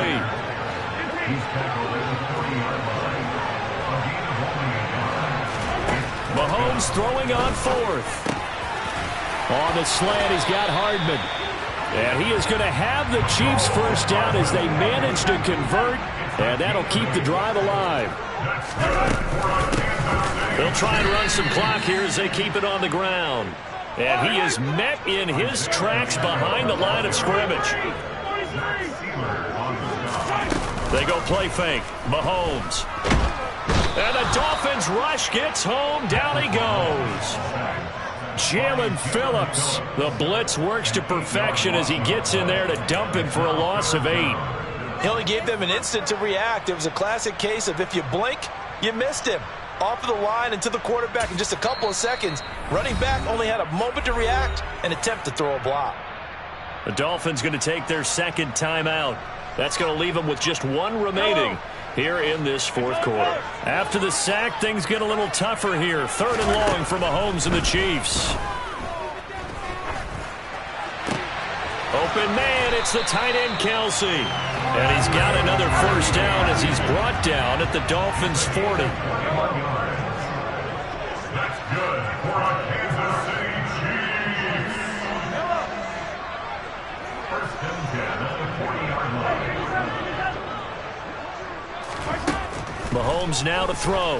Mahomes throwing on 4th. On the slant, he's got Hardman. And he is going to have the Chiefs 1st down as they manage to convert. And that'll keep the drive alive. They'll try and run some clock here as they keep it on the ground. And he is met in his tracks behind the line of scrimmage. They go play fake. Mahomes. And the Dolphins rush gets home. Down he goes. Jalen Phillips. The blitz works to perfection as he gets in there to dump him for a loss of 8. He only gave them an instant to react. It was a classic case of if you blink, you missed him. Off of the line and to the quarterback in just a couple of seconds. Running back only had a moment to react and attempt to throw a block. The Dolphins going to take their 2nd timeout. That's going to leave them with just 1 remaining here in this 4th quarter. After the sack, things get a little tougher here. 3rd and long for Mahomes and the Chiefs. Open man, it's the tight end Kelsey. And he's got another 1st down as he's brought down at the Dolphins' 40. That's good for a Kansas City Chiefs. 1st and 10 at the 40-yard line. Mahomes now to throw.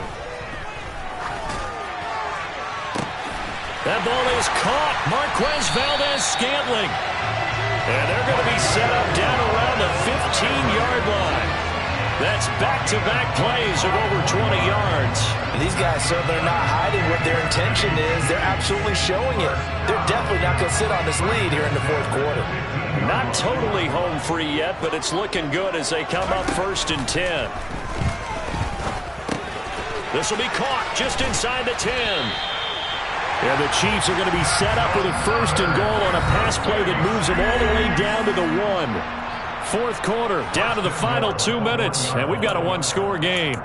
That ball is caught. Marquez Valdes-Scantling. And they're going to be set up down around the 15-yard line. That's back-to-back plays of over 20 yards. And these guys, sir, they're not hiding what their intention is. They're absolutely showing it. They're definitely not going to sit on this lead here in the 4th quarter. Not totally home free yet, but it's looking good as they come up 1st and 10. This will be caught just inside the 10. And the Chiefs are going to be set up with a 1st and goal on a pass play that moves them all the way down to the 1. Fourth quarter, down to the final 2 minutes, and we've got a one-score game.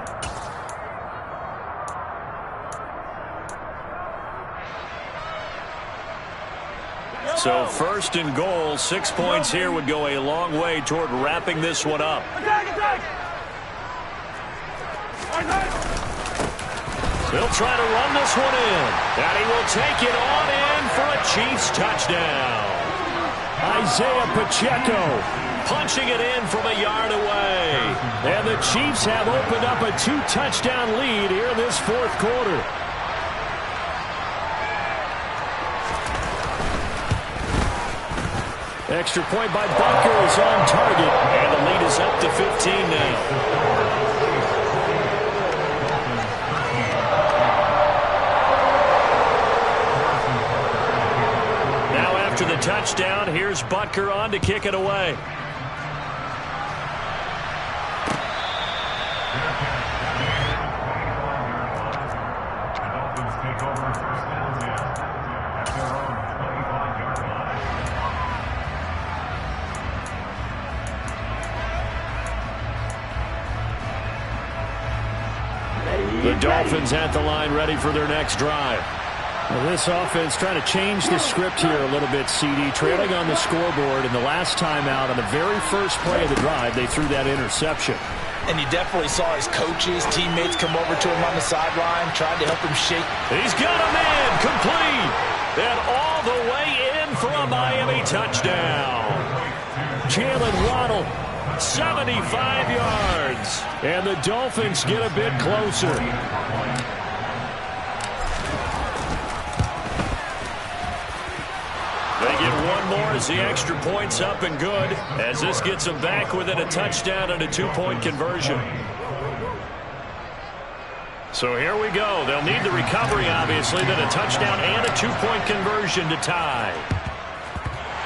So first and goal, 6 points here would go a long way toward wrapping this one up. He'll try to run this one in, and he will take it on in for a Chiefs touchdown. Isaiah Pacheco punching it in from a yard away. And the Chiefs have opened up a 2-touchdown lead here in this fourth quarter. Extra point by Butker is on target, and the lead is up to 15 now. After the touchdown, here's Butker on to kick it away. The Dolphins take over first down at their own 25-yard line. The Dolphins at the line, ready for their next drive. Well, this offense trying to change the script here a little bit, CD. Trailing on the scoreboard, and the last time out on the very first play of the drive, they threw that interception. And you definitely saw his coaches, teammates come over to him on the sideline, trying to help him shake. He's got a man complete. And all the way in for a Miami touchdown. Jalen Waddle, 75 yards. And the Dolphins get a bit closer. They get one more as the extra point's up and good, as this gets them back within a touchdown and a 2-point conversion. So here we go. They'll need the recovery, obviously, then a touchdown and a 2-point conversion to tie.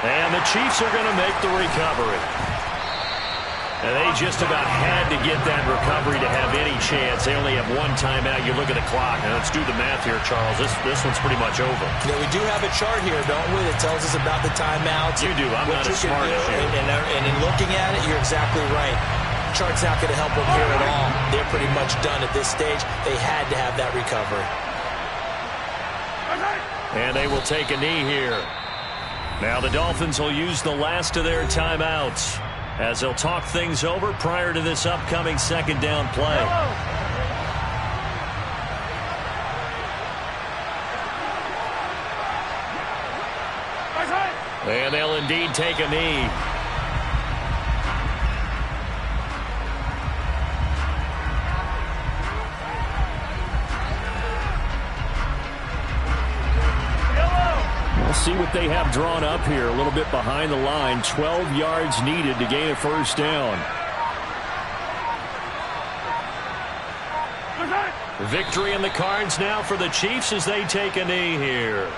And the Chiefs are going to make the recovery. And they just about had to get that recovery to have any chance. They only have one timeout. You look at the clock. Now let's do the math here, Charles. This one's pretty much over. Yeah, we do have a chart here, don't we, that tells us about the timeouts. You do. I'm not as smart as you. And in looking at it, you're exactly right. Chart's not going to help them here at all. They're pretty much done at this stage. They had to have that recovery. And they will take a knee here. Now the Dolphins will use the last of their timeouts as they'll talk things over prior to this upcoming second down play. And they'll indeed take a knee. We'll see what they have drawn up here. A little bit behind the line. 12 yards needed to gain a first down. Victory in the cards now for the Chiefs as they take a knee here.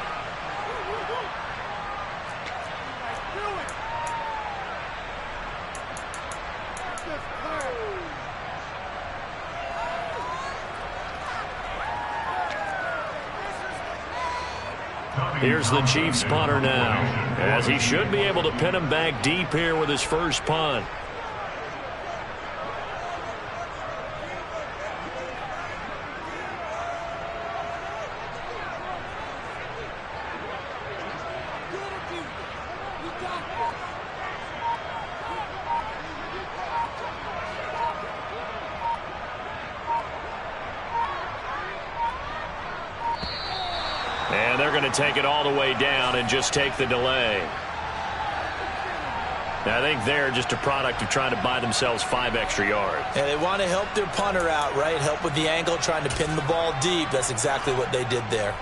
Here's the Chiefs punter now, as he should be able to pin him back deep here with his first punt. And they're going to take it all the way down and just take the delay. Now, I think they're just a product of trying to buy themselves 5 extra yards. And they want to help their punter out, right? Help with the angle, trying to pin the ball deep. That's exactly what they did there.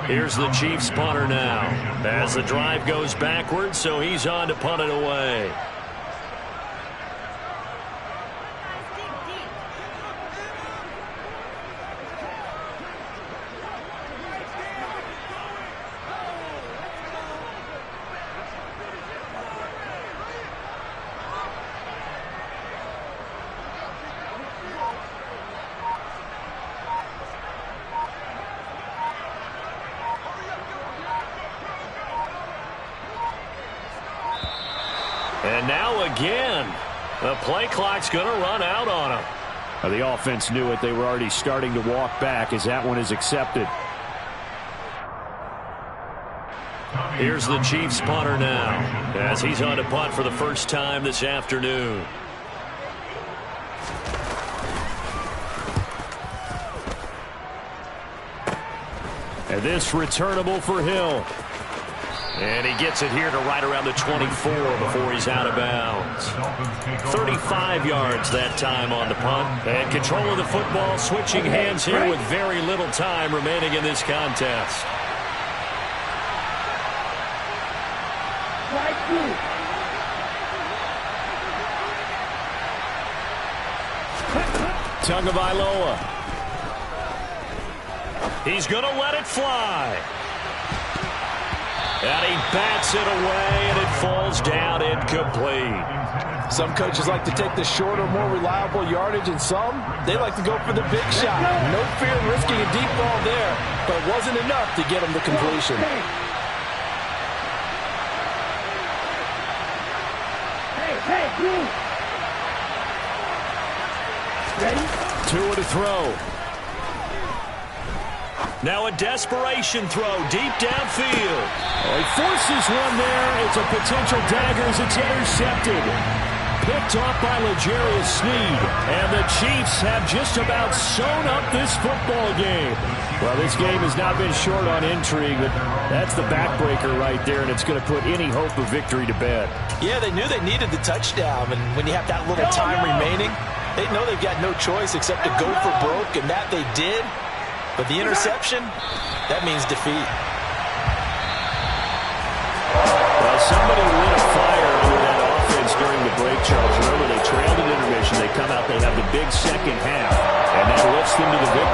Here's the Chiefs punter now as the drive goes backwards, so he's on to punt it away. And now again, the play clock's going to run out on them. The offense knew it. They were already starting to walk back as that one is accepted. Here's the Chiefs punter now as he's on to punt for the first time this afternoon. And this returnable for Hill. And he gets it here to right around the 24 before he's out of bounds. 35 yards that time on the punt. And control of the football, switching hands here with very little time remaining in this contest. Tagovailoa. He's going to let it fly. And he bats it away, and it falls down incomplete. Some coaches like to take the shorter, more reliable yardage, and some, they like to go for the big shot. No fear in risking a deep ball there, but it wasn't enough to get him to completion. Tua to throw. Now a desperation throw deep downfield. Oh, he forces one there. It's a potential dagger as it's intercepted. Picked off by L'Jarius Sneed. And the Chiefs have just about sewn up this football game. Well, this game has not been short on intrigue, but that's the backbreaker right there, and it's going to put any hope of victory to bed. Yeah, they knew they needed the touchdown, and when you have that little time remaining, they know they've got no choice except to go for broke, and that they did. But the interception, that means defeat. Well, somebody lit a fire under that offense during the break, Charles. Remember, they trailed at intermission. They come out, they have the big second half, and that lifts them to the victory.